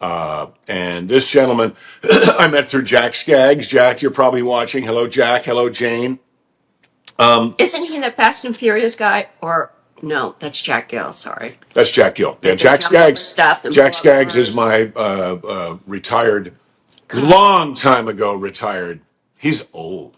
And this gentleman I met through Jack Skaggs. Jack, you're probably watching. Hello, Jack. Hello, Jane. Isn't he the Fast and Furious guy? Or no, that's Jack Gill. Sorry, That's Jack Gill. Yeah, that they jump over stuff and Jack blow up Skaggs is cars. my retired, long time ago retired. He's old.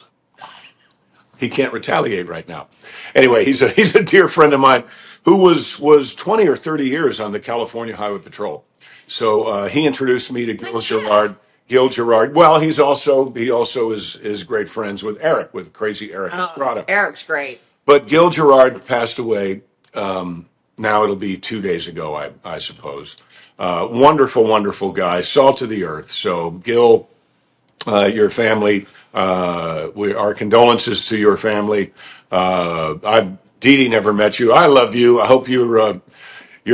He can't retaliate right now. Anyway, he's a dear friend of mine who was 20 or 30 years on the California Highway Patrol. So he introduced me to Gil Good shit. Gerard. Gil Gerard. Well, he also is great friends with Eric, with Crazy Eric Oh, Estrada. Eric's great. But Gil Gerard passed away. Now it'll be 2 days ago, I suppose. Wonderful, wonderful guy, salt of the earth. So Gil, your family, our condolences to your family. I've Dee Dee never met you. I love you. I hope you're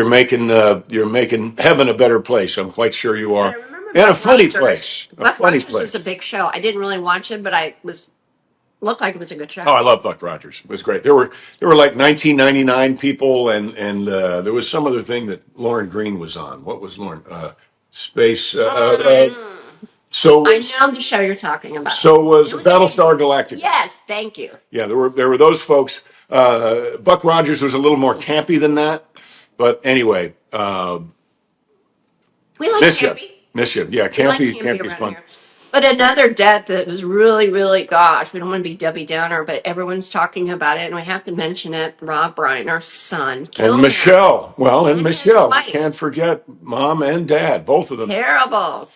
making heaven a better place. I'm quite sure you But I are, remember and a Buck funny Rogers. place. A Buck funny Rogers was a place. big show. I didn't really watch it, but I was looked like it was a good Oh, show. I love Buck Rogers. It was great. There were like 1999 people, and there was some other thing that Lauren Green was on. What was Lauren? Space. So I was know the show you're talking about. so was It was a big Battlestar deal. Galactica. Yes, thank you. Yeah, there were those folks. Buck Rogers was a little more campy than that, but anyway, We like miss you, campy. miss you. Yeah, We like campy, campy campy's around fun. here. But another death that was really, really, gosh, we don't want to be Debbie Downer, but everyone's talking about it, and we have to mention it. Rob Bryan, our son, And killed him. Michelle, well, and And his Michelle, we wife. can't forget mom and dad, both of them. Terrible.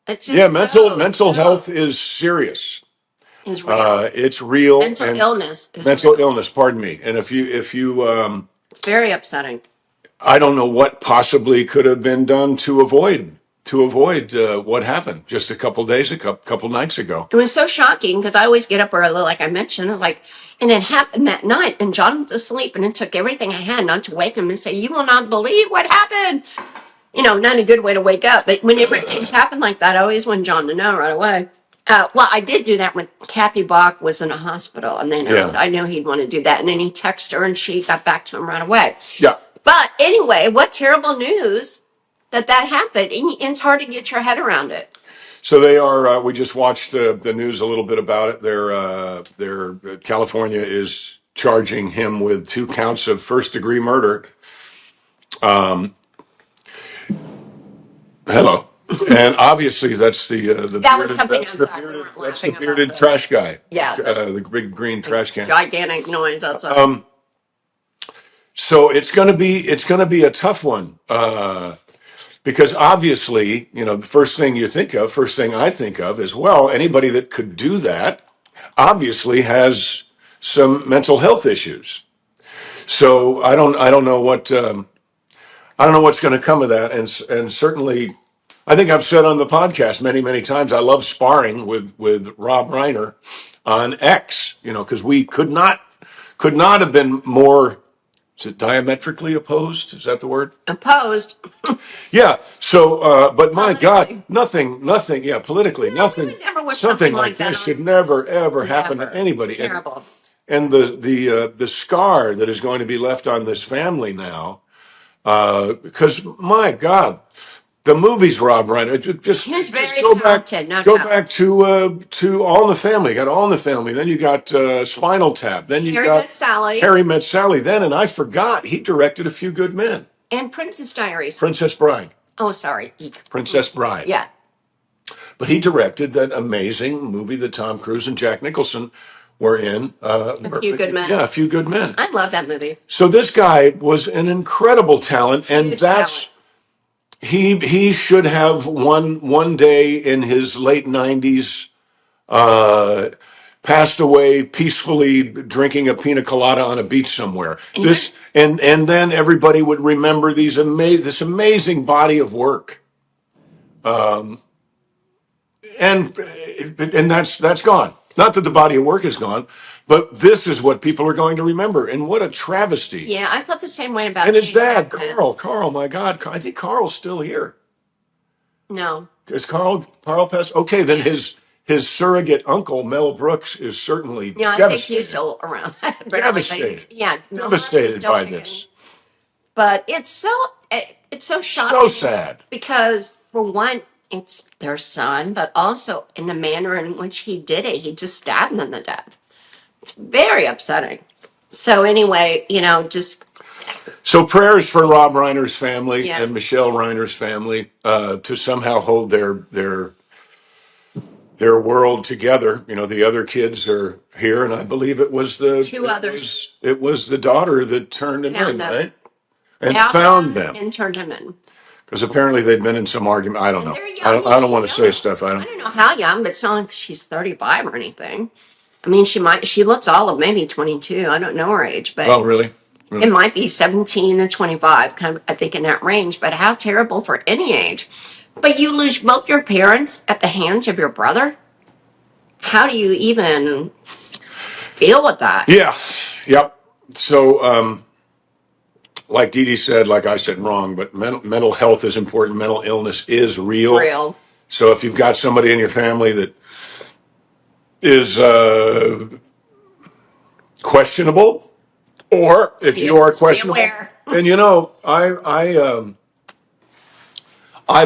It's Yeah, just mental so health is serious. is real. It's real, Mental and illness is mental real. illness. Pardon me. And if you, It's very upsetting. I don't know what possibly could have been done to avoid what happened just a couple days, a couple nights ago. It was so shocking because I always get up early, like I mentioned. I was like, and it happened that night, and John was asleep, and it took everything I had not to wake him and say, "You will not believe what happened." Not a good way to wake up. But whenever things happen like that, I always want John to know right away. Well, I did do that when Kathy Bach was in a hospital, and then Yeah, I knew he'd want to do that, and then he texted her, and she got back to him right away. yeah. But anyway, what terrible news that happened, and it's hard to get your head around it. So they are. We just watched the news a little bit about it. California is charging him with 2 counts of first-degree murder. Um, Hello. And obviously, that's the That was bearded something that's the outside. We bearded weren't that's the laughing about bearded the trash guy, yeah, that's the big green trash can. gigantic noise outside. Um, so it's gonna be a tough one because obviously, the first thing I think of is, well, anybody that could do that obviously has some mental health issues. So I don't know what's going to come of that, and certainly, I think I've said on the podcast many, many times, I love sparring with Rob Reiner on X. Because we could not have been more. Is it diametrically opposed? Is that the word? Opposed Yeah. So, but my God, politically. nothing. Yeah, politically, No, we nothing. would never wish Something something like like that this should on. never ever happen to Never. anybody, Terrible. and the scar that is going to be left on this family now. Because my God, the movies, Rob Reiner. He was Just very go back, talented, no go doubt. back to All in the Family. You got All in the Family. Then you got Spinal Tap. Then you Harry got Met Sally Harry Met Sally. Then, and I forgot, he directed A Few Good Men. and Princess Diaries. Princess Bride. Oh, sorry. Eek. Princess Bride. Yeah. But he directed that amazing movie that Tom Cruise and Jack Nicholson were in. A Few Good Men. Yeah, A Few Good Men. I love that movie. So this guy was an incredible talent, and Huge talent. he should have one day in his late 90s passed away peacefully drinking a pina colada on a beach somewhere. And This and then everybody would remember this amazing body of work. And that's gone. Not that the body of work is gone, but this is what people are going to remember. And what a travesty. yeah, I felt the same way about And his Hugh dad, Jackman. Carl, my God, I think Carl's still here. No. Is Carl passed? Okay, then Yeah. his surrogate uncle Mel Brooks is certainly Yeah, I think he's devastated, still around. Barely, but devastated, yeah, Mel Brooks is devastated still by kicking. this. But it's so shocking So sad. because for one, it's their son, but also in the manner in which he did it, he just stabbed them to death. It's very upsetting. So anyway, just So prayers for Rob Reiner's family yes. and Michelle Reiner's family to somehow hold their world together. The other kids are here, and I believe it was Two others. It was the daughter that turned him in, them. right? And Found found them. and turned him in. Because apparently they'd been in some argument. I don't And know. they're young. I don't want to She's say young. stuff. I don't know how young, but it's not like she's 35 or anything. I mean, she looks all of maybe 22. I don't know her age, but Oh, really? it might be 17 to 25, kind of, I think, in that range. But how terrible for any age. But you lose both your parents at the hands of your brother? How do you even deal with that? Yeah. Yep. So, like Dee Dee said, like I said, wrong, but mental health is important. Mental illness is real. Real. So if you've got somebody in your family that is questionable, or if you are Just be questionable, aware. and I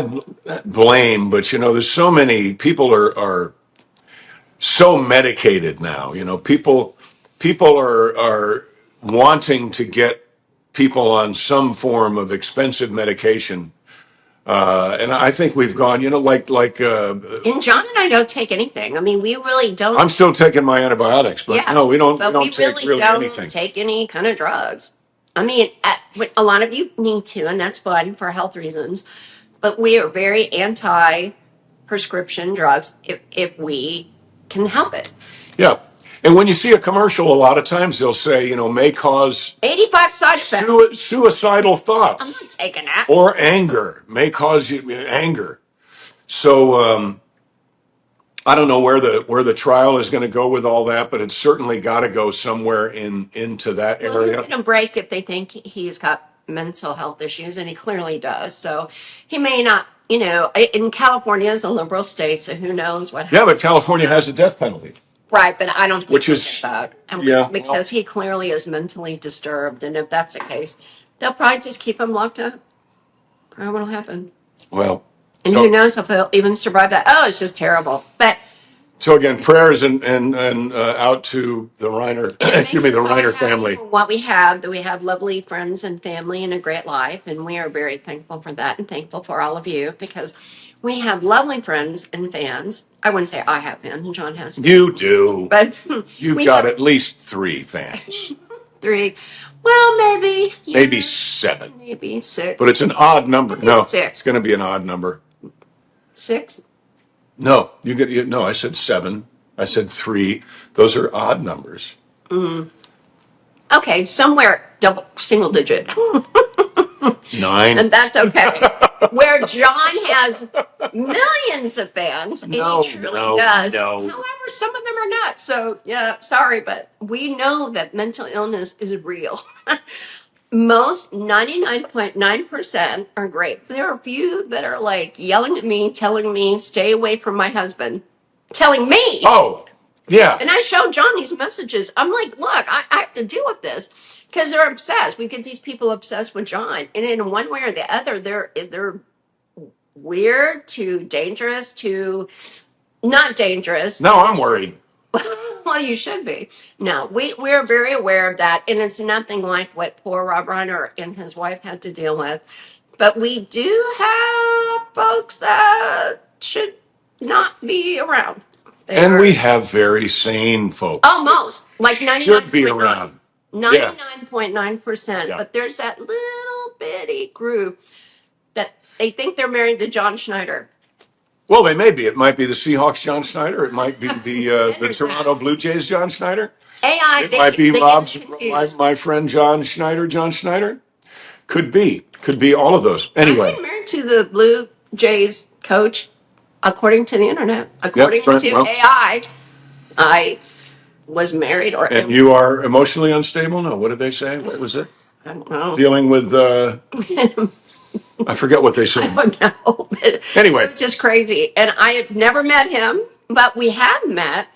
blame, but there's so many people are so medicated now. People are wanting to get people on some form of expensive medication, and I think we've gone. And John and I don't take anything. I mean, we really don't. I'm still taking my antibiotics, but Yeah, no, we don't. but We don't we take really really don't anything. take any kind of drugs. I mean, a lot of you need to, and that's fine for health reasons. But we are very anti-prescription drugs if we can help it. Yeah, and when you see a commercial, a lot of times they'll say, may cause 85 side effects. suicidal I'm thoughts not taking that. or anger. May cause you anger. So I don't know where the trial is going to go with all that, but it's certainly got to go somewhere into that Well, area. he'll get a break if they think he's got mental health issues, and he clearly does. So he may not. In California is a liberal state, so who knows what happens. Yeah, but California has the death penalty. Right, but I don't think Which he'll is- get that. yeah, Because he clearly is mentally disturbed, and if that's the case, they'll probably just keep him locked up. Probably what'll happen. Well, And so- who knows if he'll even survive that. Oh, it's just terrible. But So again, prayers and out to the Reiner, excuse me, the Reiner family. for what we have, that we have lovely friends and family and a great life, and we are very thankful for that and thankful for all of you because we have lovely friends and fans. I wouldn't say I have fans, and John has fans. You do. But You've we got have at least 3 fans, 3. Well, maybe. Yeah, maybe 7, maybe 6. but it's an odd number. No, 6. it's going to be an odd number. 6? No, no. I said 7. I said 3. Those are odd numbers. Okay, somewhere single digit. 9. And that's okay. Where John has millions of fans, and No, he truly no, does. no. However, some of them are not. So, yeah, sorry, but we know that mental illness is real. Most 99.9% are great. There are a few that are like yelling at me, telling me, stay away from my husband. Telling me. Oh, yeah. And I showed John these messages. I'm like, look, I have to deal with this because they're obsessed. We get these people obsessed with John, and in one way or the other, they're weird to dangerous to not dangerous. Now I'm worried. Well, you should be. No, we're very aware of that, and it's nothing like what poor Rob Reiner and his wife had to deal with. But we do have folks that should not be around. And we have very sane folks. Almost like 99. Should be around. 99.9%. Yeah. But there's that little bitty group that they think they're married to John Schneider. Well, they may be. It might be the Seahawks John Schneider. It might be the Toronto Blue Jays John Schneider. AI. It might be they Rob's get confused. my friend John Schneider. Could be all of those. Anyway, I'm married to the Blue Jays coach, according to the internet. According to AI, I was married or and you are emotionally unstable. No, what did they say? What was it? I don't know. Dealing with I forget what they said. I don't know. But Anyway, it's just crazy. And I have never met him, but we have met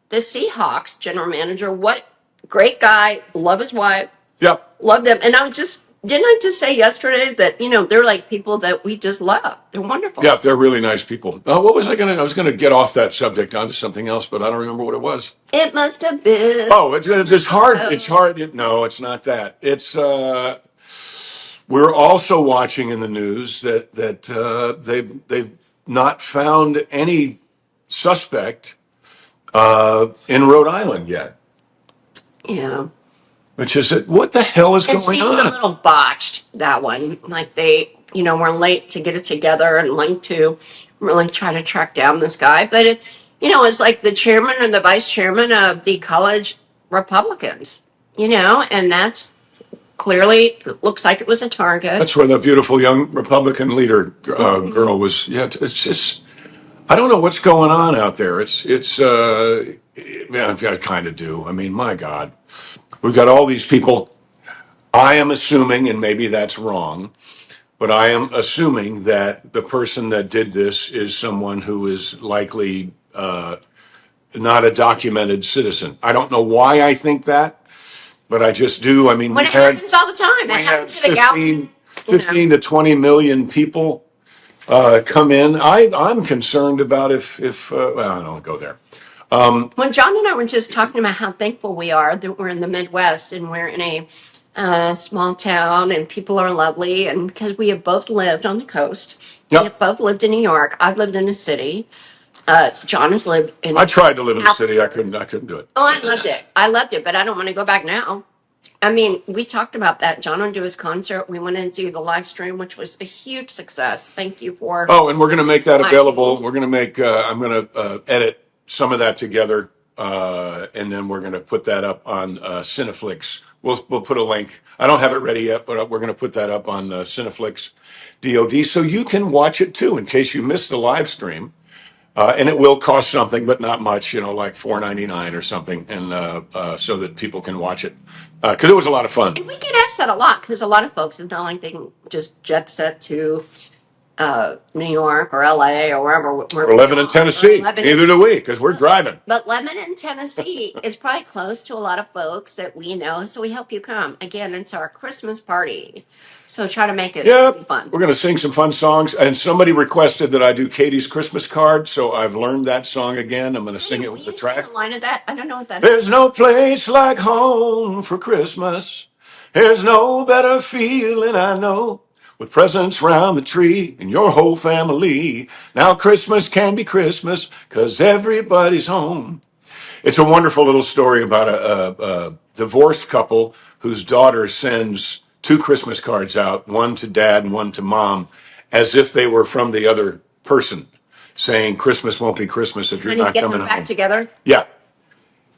the Seahawks general manager. What great guy. Love his wife. Yep. Love them. And I was just Didn't I just say yesterday that, they're like people that we just love? They're wonderful. Yeah, they're really nice people. What was I was gonna get off that subject onto something else, but I don't remember what it was. It must have been. Oh, it's hard. It's hard. No, it's not that. It's we're also watching in the news that they've not found any suspect in Rhode Island yet. Yeah. Which is what the hell is It going seems a on? little botched, that one. Like they, were late to get it together and late to really try to track down this guy. But it's like the chairman and the vice chairman of the college Republicans, and that's clearly looks like it was a target. That's where the beautiful young Republican leader girl was. Yeah, it's just I don't know what's going on out there. Yeah, I kind of do. I mean, my God, we've got all these people. I am assuming, and maybe that's wrong, but I am assuming that the person that did this is someone who is likely not a documented citizen. I don't know why I think that, but I just do. I mean, When it happens all the time, it happens to the gal. 15 to 20 million people come in. I'm concerned about if well, I don't go there. When John and I were just talking about how thankful we are that we're in the Midwest and we're in a small town and people are lovely, and because we have both lived on the coast, Yep. we have both lived in New York. I've lived in a city. John has lived in. I tried to live in the city. I couldn't do it. Oh, I loved it. I loved it, but I don't want to go back now. I mean, we talked about that. John would do his concert. We went and do the live stream, which was a huge success. Thank you for. Oh, and we're going to make that watching. available. We're going to make. I'm going to edit some of that together, and then we're going to put that up on Cineflix. We'll put a link. I don't have it ready yet, but we're going to put that up on Cineflix, DOD, so you can watch it too in case you missed the live stream. And it will cost something, but not much, like $4.99 or something, and so that people can watch it because it was a lot of fun. And we get asked that a lot because a lot of folks, it's not like they can just jet set to New York or LA or wherever. We're living in Tennessee. Neither do we because we're driving. But Lebanon, Tennessee is probably close to a lot of folks that we know, so we hope you come. Again, it's our Christmas party, so try to make it really fun. We're going to sing some fun songs, and somebody requested that I do Katie's Christmas card, so I've learned that song again. I'm going to sing it with the track. Sing a line of that? I don't know what that is. There's no place like home for Christmas. There's no better feeling I know. With presents round the tree and your whole family. Now Christmas can be Christmas 'cause everybody's home. It's a wonderful little story about a divorced couple whose daughter sends two Christmas cards out, one to dad and one to mom, as if they were from the other person, saying Christmas won't be Christmas if you're not coming home. Back together? Yeah.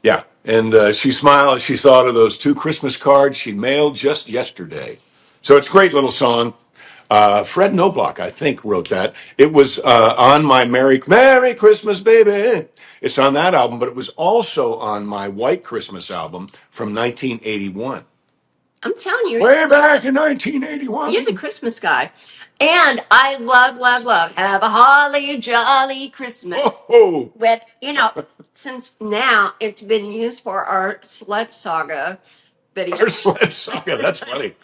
Yeah. And she smiled as she thought of those two Christmas cards she mailed just yesterday. So it's a great little song. Fred Noblock, I think, wrote that. It was on my Merry Christmas, Baby. It's on that album, but it was also on my White Christmas album from 1981. I'm telling you. Way back in 1981. You're the Christmas guy. And I love, love, love. Have a holly jolly Christmas. Oh. But, since now it's been used for our Sled Saga video. Our Sled Saga, that's funny.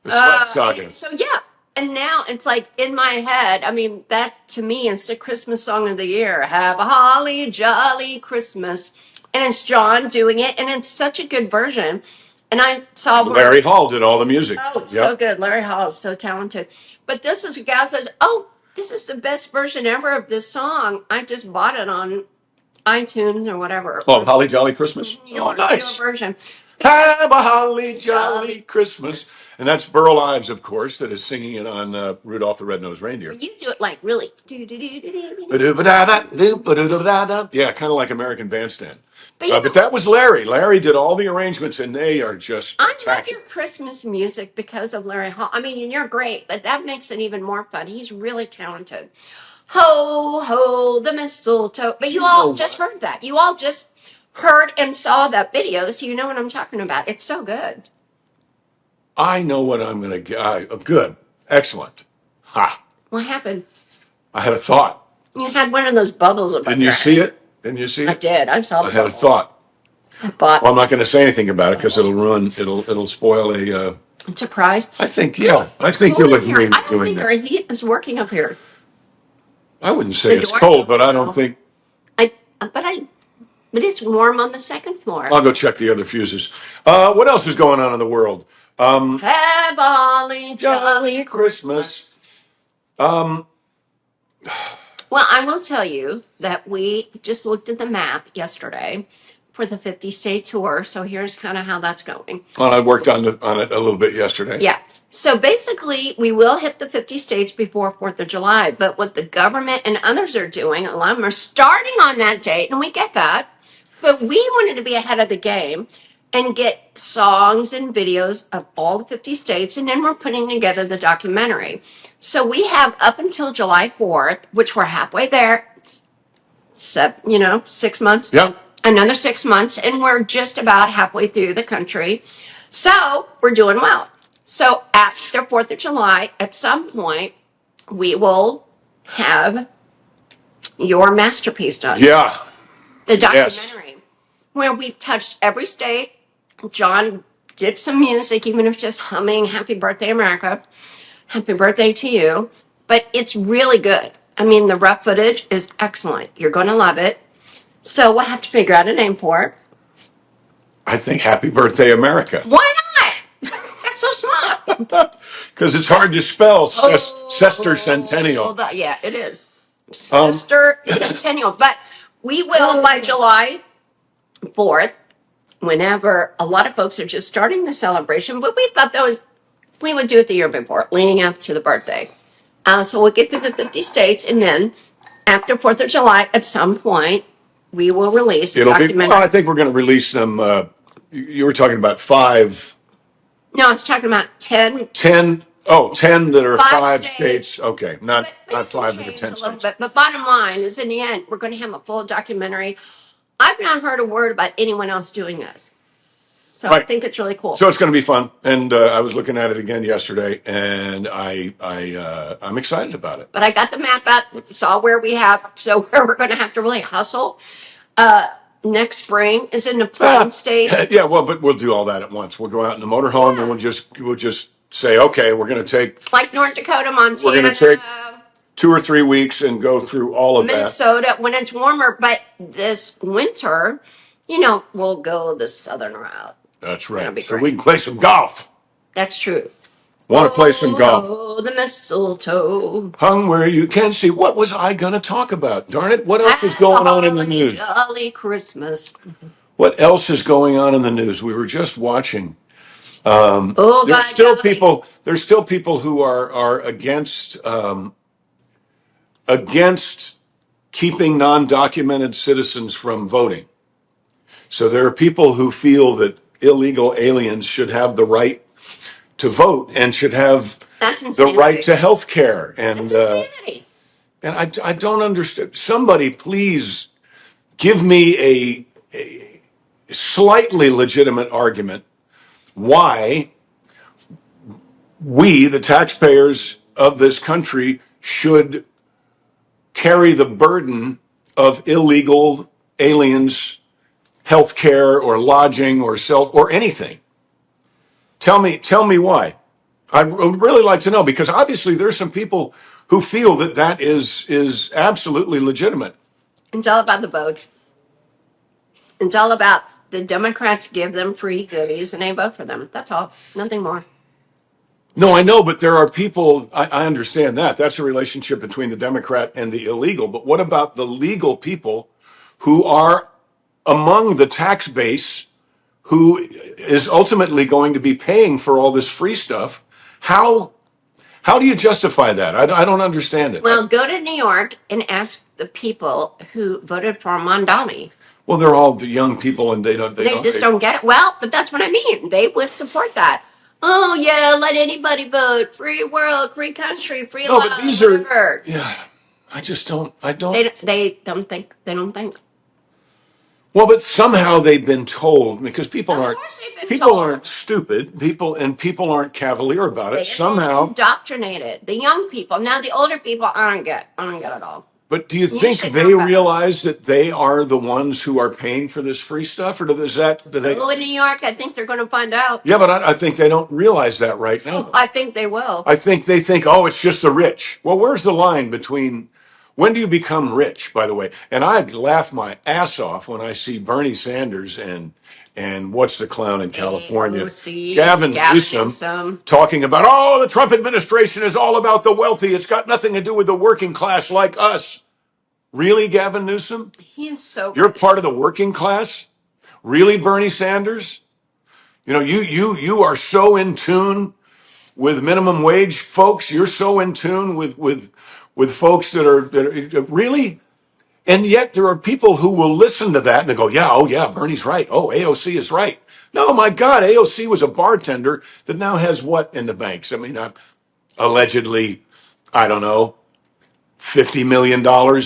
The Sled Saga. So, yeah. And now it's like in my head, I mean, that to me is the Christmas song of the year. Have a holly jolly Christmas. And it's John doing it. And it's such a good version. And I saw Larry Hall did all the music. Oh, it's so good. Larry Hall is so talented. But this is a guy says, "Oh, this is the best version ever of this song. I just bought it on iTunes or whatever." Oh, Holly Jolly Christmas. Your Nice. version. Have a holly jolly Christmas. And that's Burl Ives, of course, that is singing it on Rudolph the Red-Nosed Reindeer. You do it like really. Yeah, kind of like American Bandstand. But that was Larry. Larry did all the arrangements, and they are just spectacular. I love your Christmas music because of Larry Hall. I mean, you're great, but that makes it even more fun. He's really talented. Ho, ho, the mistletoe. But you all just heard that. You all just heard and saw that video, so you know what I'm talking about. It's so good. I know what I'm going to get. Good. Excellent. Ha. What happened? I had a thought. You had one of those bubbles. Didn't you see it? Didn't you see it? I did. I saw it. I had a thought. But Well, I'm not going to say anything about it because it'll spoil Surprised. I think, yeah, I It's think cold you'll in here. agree I with don't doing think our that. heat is working up here. I wouldn't say The it's doors cold, but open I don't now. think. I but it's warm on the second floor. I'll go check the other fuses. What else is going on in the world? Have holly Jolly jolly Christmas. Christmas. Well, I will tell you that we just looked at the map yesterday for the 50-state tour. So here's kind of how that's going. Well, I worked on it a little bit yesterday. Yeah. So basically, we will hit the 50 states before 4th of July. But what the government and others are doing, a lot of them are starting on that date, and we get that. But we wanted to be ahead of the game and get songs and videos of all the 50 states, and then we're putting together the documentary. So we have up until July 4th, which we're halfway there, 6 months, Yep. another 6 months, and we're just about halfway through the country. So we're doing well. So after 4th of July, at some point, we will have your masterpiece done. Yeah. The Yes. documentary, where we've touched every state. John did some music, even if just humming Happy Birthday America, Happy Birthday to You. But it's really good. I mean, the rough footage is excellent. You're going to love it. So we'll have to figure out a name for it. I think Happy Birthday America. Why not? That's so smart. Because it's hard to spell Sester Centennial. Yeah, it is. Sister Centennial. But we will, by July 4th, whenever a lot of folks are just starting the celebration, but we thought we would do it the year before, leading up to the birthday. So we'll get through the 50 states, and then after 4th of July, at some point, we will release a It'll be, documentary. well, I think we're going to release them. You were talking about 5, No, I was talking about 10. 10, 10 that are 5 states. states. Okay, not But it can 5 that are change 10 a little states. bit. But bottom line is, in the end, we're going to have a full documentary. I've not heard a word about anyone else doing this. So I Right. think it's really cool. So it's going to be fun, and I was looking at it again yesterday, and I'm excited about it. But I got the map out, saw where we have, so where we're going to have to really hustle next spring is in the Plain States. Yeah, well, but we'll do all that at once. We'll go out in the motorhome, and we'll just say, okay, we're going to take Like North Dakota, Montana. We're going to take 2 or 3 weeks and go through all of that. Minnesota when it's warmer, but this winter, we'll go the southern route. That's That'll right. be So great. we can play some golf. That's true. Want to play some golf? Oh, the mistletoe. Hung where you can see. What was I going to talk about? Darn it. What else is going on in the news? Jolly Christmas. What else is going on in the news? We were just watching. Oh, There's by still golly. people. There's still people who are against keeping non-documented citizens from voting. So there are people who feel that illegal aliens should have the right to vote and should have That's the insanity. right to health care. And That's insanity. and I don't understand. Somebody please give me a slightly legitimate argument why we, the taxpayers of this country, should carry the burden of illegal aliens' health care or lodging or or anything. Tell me why. I would really like to know, because obviously there's some people who feel that is absolutely legitimate. It's all about the votes. It's all about the Democrats give them free goodies and they vote for them. That's all. Nothing more. No, I know, but there are people, I understand that. That's a relationship between the Democrat and the illegal. But what about the legal people who are among the tax base, who is ultimately going to be paying for all this free stuff? How do you justify that? I don't understand it. Well, go to New York and ask the people who voted for Mondami. Well, they're all the young people, and they Just don't get it. Well, but that's what I mean. They would support that. Oh yeah, let anybody vote. Free world, free country, free No, love. but these whatever. are, yeah. I just don't. I don't. They don't think. They don't think. Well, but somehow they've been told, because people Of aren't course they've been people told. aren't stupid. People aren't cavalier about it. They Somehow, indoctrinated the young people. Now the older people, I don't get it all. But do you You think should they know better. realize that they are the ones who are paying for this free stuff, or do they? Oh, in New York, I think they're going to find out. Yeah, but I think they don't realize that right now. I think they will. I think they think, oh, it's just the rich. Well, where's the line between when do you become rich, by the way? And I laugh my ass off when I see Bernie Sanders and what's the clown in California? AOC, Gavin Newsom Newsom. talking about, oh, the Trump administration is all about the wealthy. It's got nothing to do with the working class like us. Really, Gavin Newsom? He is so You're good. part of the working class? Really, Bernie Sanders? You know, you are so in tune with minimum wage folks. You're so in tune with folks that are really, and yet there are people who will listen to that and they go, yeah, oh yeah, Bernie's right. Oh, AOC is right. No, my God, AOC was a bartender that now has what in the banks? I mean, allegedly, I don't know, $50 million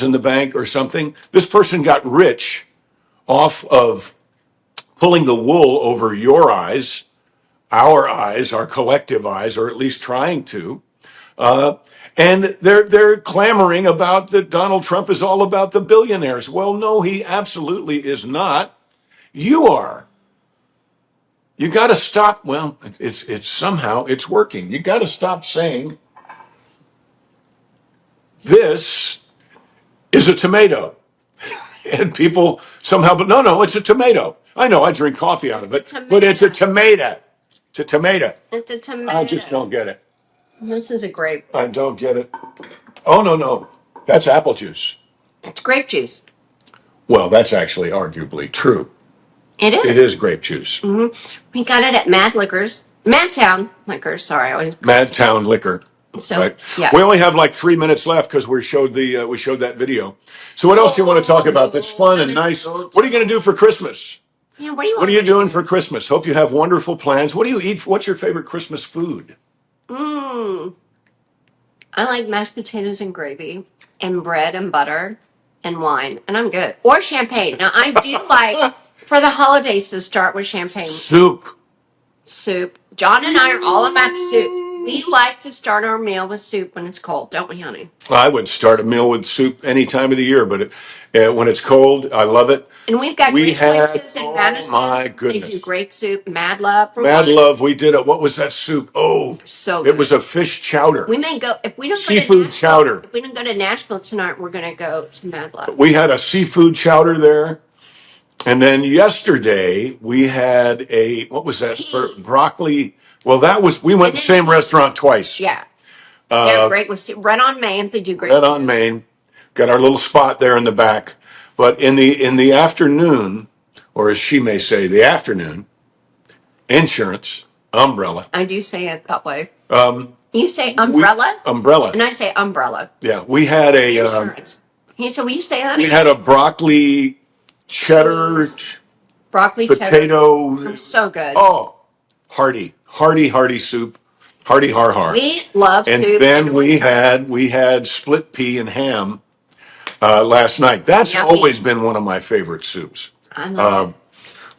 in the bank or something. This person got rich off of pulling the wool over your eyes, our collective eyes, or at least trying to. And they're clamoring about that Donald Trump is all about the billionaires. Well, no, he absolutely is not. You are. You got to stop. Well, it's somehow it's working. You got to stop saying this is a tomato, and people somehow. But no, it's a tomato. I know I drink coffee out of it, but it's a tomato. It's a tomato. It's a tomato. I just don't get it. This is a grape. I don't get it. Oh, no. That's apple juice. It's grape juice. Well, that's actually arguably true. It is. It is grape juice. Mm-hmm. We got it at Madtown Liquors. Sorry, I always Madtown Liquor. So Right. yeah, We only have like 3 minutes left because we showed that video. So what else do you want to talk about that's fun and nice? What are you going to do for Christmas? yeah. What do you? What are you doing for Christmas? Hope you have wonderful plans. What do you eat? What's your favorite Christmas food? I like mashed potatoes and gravy, and bread and butter, and wine, and I'm good. Or champagne. Now I do like for the holidays to start with champagne. Soup. John and I are all about soup. We like to start our meal with soup when it's cold, don't we, honey? I would start a meal with soup any time of the year, but when it's cold, I love it. And we've got great places in Oh Madison. my goodness. They do great soup. Mad Love. Mad Love, we did what was that soup? Oh, so good. It was a fish chowder. We may go, if we don't seafood chowder. If we don't go to Nashville tonight, we're going to go to Mad Love. We had a seafood chowder there. And then yesterday we had what was that? Broccoli. Well, we went to the same restaurant twice. Yeah. They're great with Red on Main. They do great. Red on Main. Got our little spot there in the back. But in the afternoon, or as she may say, the afternoon, insurance, umbrella. I do say it that way. You say umbrella? Umbrella. And I say umbrella. Yeah, we had a insurance. So will you say that? We had a broccoli cheddar broccoli potato. Cheddar. So good. Oh, hearty soup. Hearty har. We love and soup. And then we had split pea and ham last night. That's always been one of my favorite soups. I love it.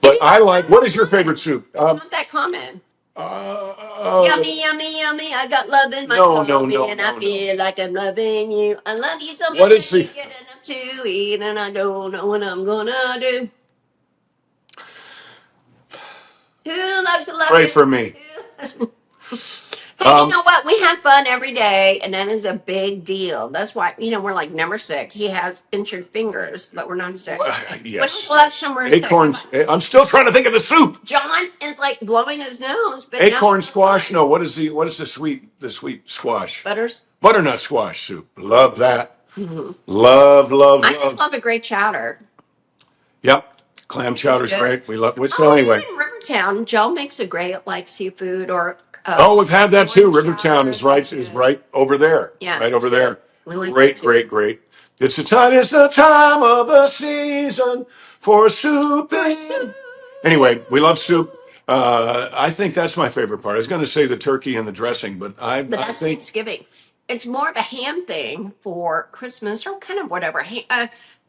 But I like. What is your favorite soup? It's not that common. Yummy, yummy, yummy. I got love in my tummy, and I feel like I'm loving you. I love you so much. What is I can't get enough to eat, and I don't know what I'm gonna do. Who loves to love? Pray for me. Hey, you know what? We have fun every day, and that is a big deal. That's why, we're like never sick. He has injured fingers, but we're not sick. Yes. When was the last time we were Acorns. sick? I'm still trying to think of the soup. John is like blowing his nose. But Acorn squash. No, what is the sweet squash? Butternut squash soup. Love that. Mm-hmm. Love. I just love a great chowder. Yep. Clam chowder's great. We love it. So anyway. In Rivertown, Joe makes a great seafood or. We've had that too. Rivertown is right over there. Yeah. Right over there. Great. It's the time of the season for soup. Anyway, we love soup. I think that's my favorite part. I was going to say the turkey and the dressing, but I think Thanksgiving. It's more of a ham thing for Christmas or kind of whatever.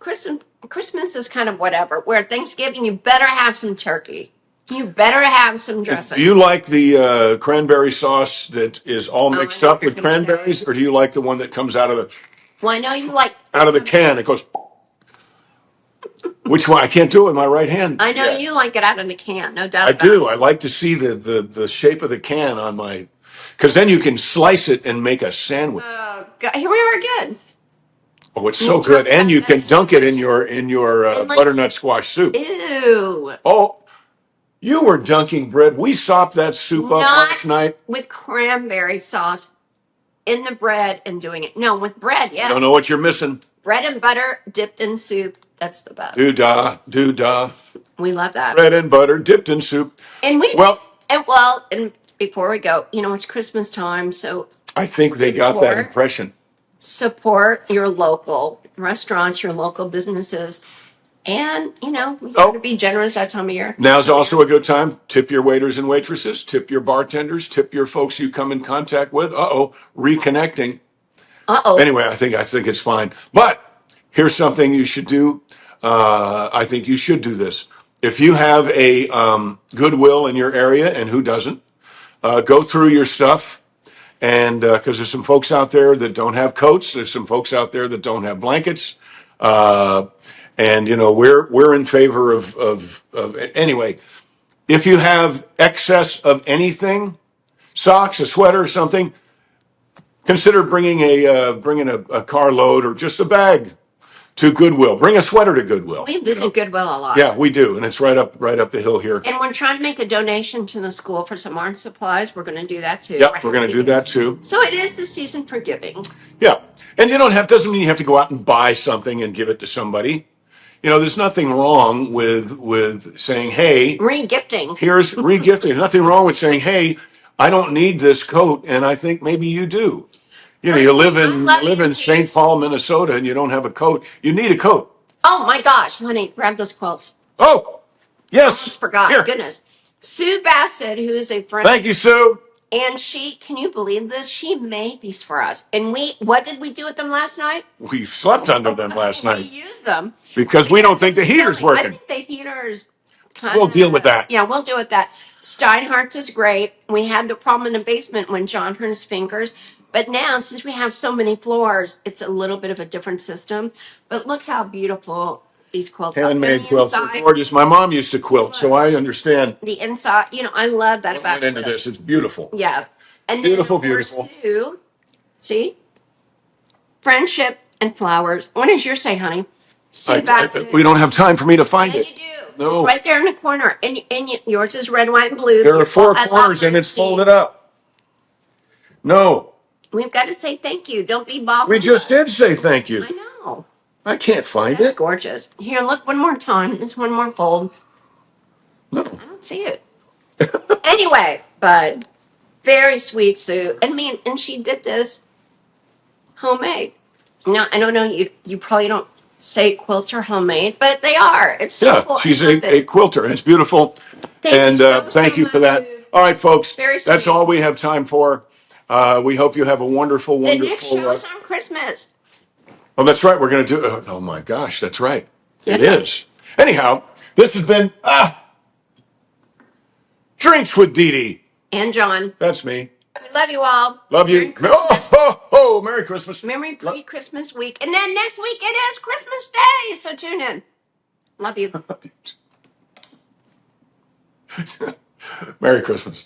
Christmas is kind of whatever. Where Thanksgiving, you better have some turkey. You better have some dressing. Do you like the cranberry sauce that is all mixed up with cranberries, or do you like the one that comes out of the Well, I know you like. out of the can. It goes. Which one? I can't do it with my right hand. I know Yeah. you like it out of the can, no doubt I about do. it. I like to see the shape of the can on my, because then you can slice it and make a sandwich. Oh, God. Here we are again. Oh, it's You so talk good, and about you that can dunk it in sandwich. your And like, butternut squash soup. ew. Oh, you were dunking bread. We sopped that soup up Not last night. with cranberry sauce in the bread and doing it. No, with bread, You don't yes. know what you're missing. Bread and butter dipped in soup. That's the best. Doo-dah. We love that. Bread and butter dipped in soup. And we Well, and before we go, it's Christmas time, so I think they got that impression. support your local restaurants, your local businesses, and we got Oh, to be generous that time of year. now's also a good time. Tip your waiters and waitresses. Tip your bartenders. Tip your folks you come in contact with. Uh-oh, reconnecting. Uh-oh. Anyway, I think it's fine. But here's something you should do. I think you should do this. If you have a Goodwill in your area, and who doesn't, go through your stuff. And because there's some folks out there that don't have coats, there's some folks out there that don't have blankets, and we're in favor of anyway. If you have excess of anything, socks, a sweater, something, consider bringing a carload or just a bag to Goodwill. Bring a sweater to Goodwill. We visit Goodwill a lot. Yeah, we do, and it's right up the hill here. And we're trying to make a donation to the school for some art supplies. We're going to do that too. Yep, we're going to do that too. So it is the season for giving. Yeah, and doesn't mean you have to go out and buy something and give it to somebody. There's nothing wrong with saying, "Hey, Re-gifting. here's regifting." There's nothing wrong with saying, "Hey, I don't need this coat," and I think maybe you do. You live in St. Paul, Minnesota, and you don't have a coat. You need a coat. Oh my gosh, honey, grab those quilts. Oh, yes. Almost forgot. Here. Goodness. Sue Bassett, who is a friend. Thank you, Sue. And can you believe this? She made these for us. And what did we do with them last night? We slept under them last We night used them. because we don't think the heater's I working. think the heater's kind We'll of. deal with that. Yeah, we'll deal with that. Steinhardt's is great. We had the problem in the basement when John hurt his fingers. But now, since we have so many floors, it's a little bit of a different system. But look how beautiful these quilts are. Handmade quilts are gorgeous. My mom used to quilt, so I understand. The inside, I love that about Went into this. It's beautiful. Yeah. And Beautiful, then beautiful. Sue, see? Friendship and flowers. What does yours say, honey? Sue Bassett. We don't have time for me to find Yeah, it. you do. No. It's right there in the corner. And yours is red, white, and blue. There are four I love corners and it's see. folded up. No. We've got to say thank you. Don't be bothered. We just did say thank you. I know. I can't find That's it. gorgeous. Here, look one more time. It's one more fold. No. I don't see it. Anyway, but very sweet Sue. And she did this homemade. Now, I don't know, you probably don't say quilts are homemade, but they are. It's so cool. She's a quilter, and it's beautiful. Thank you thank you for that. much. All right, folks, Very that's sweet. all we have time for. We hope you have a wonderful, The wonderful. next show is on Christmas. Oh, that's right. We're going to do. Oh my gosh, that's right. It Yeah. is. Anyhow, this has been Drinks with Dee Dee. And John. That's me. We love you all. Love you. Merry Christmas. Merry Christmas. Merry pre-Christmas week. And then next week it is Christmas Day, so tune in. Love you. Merry Christmas.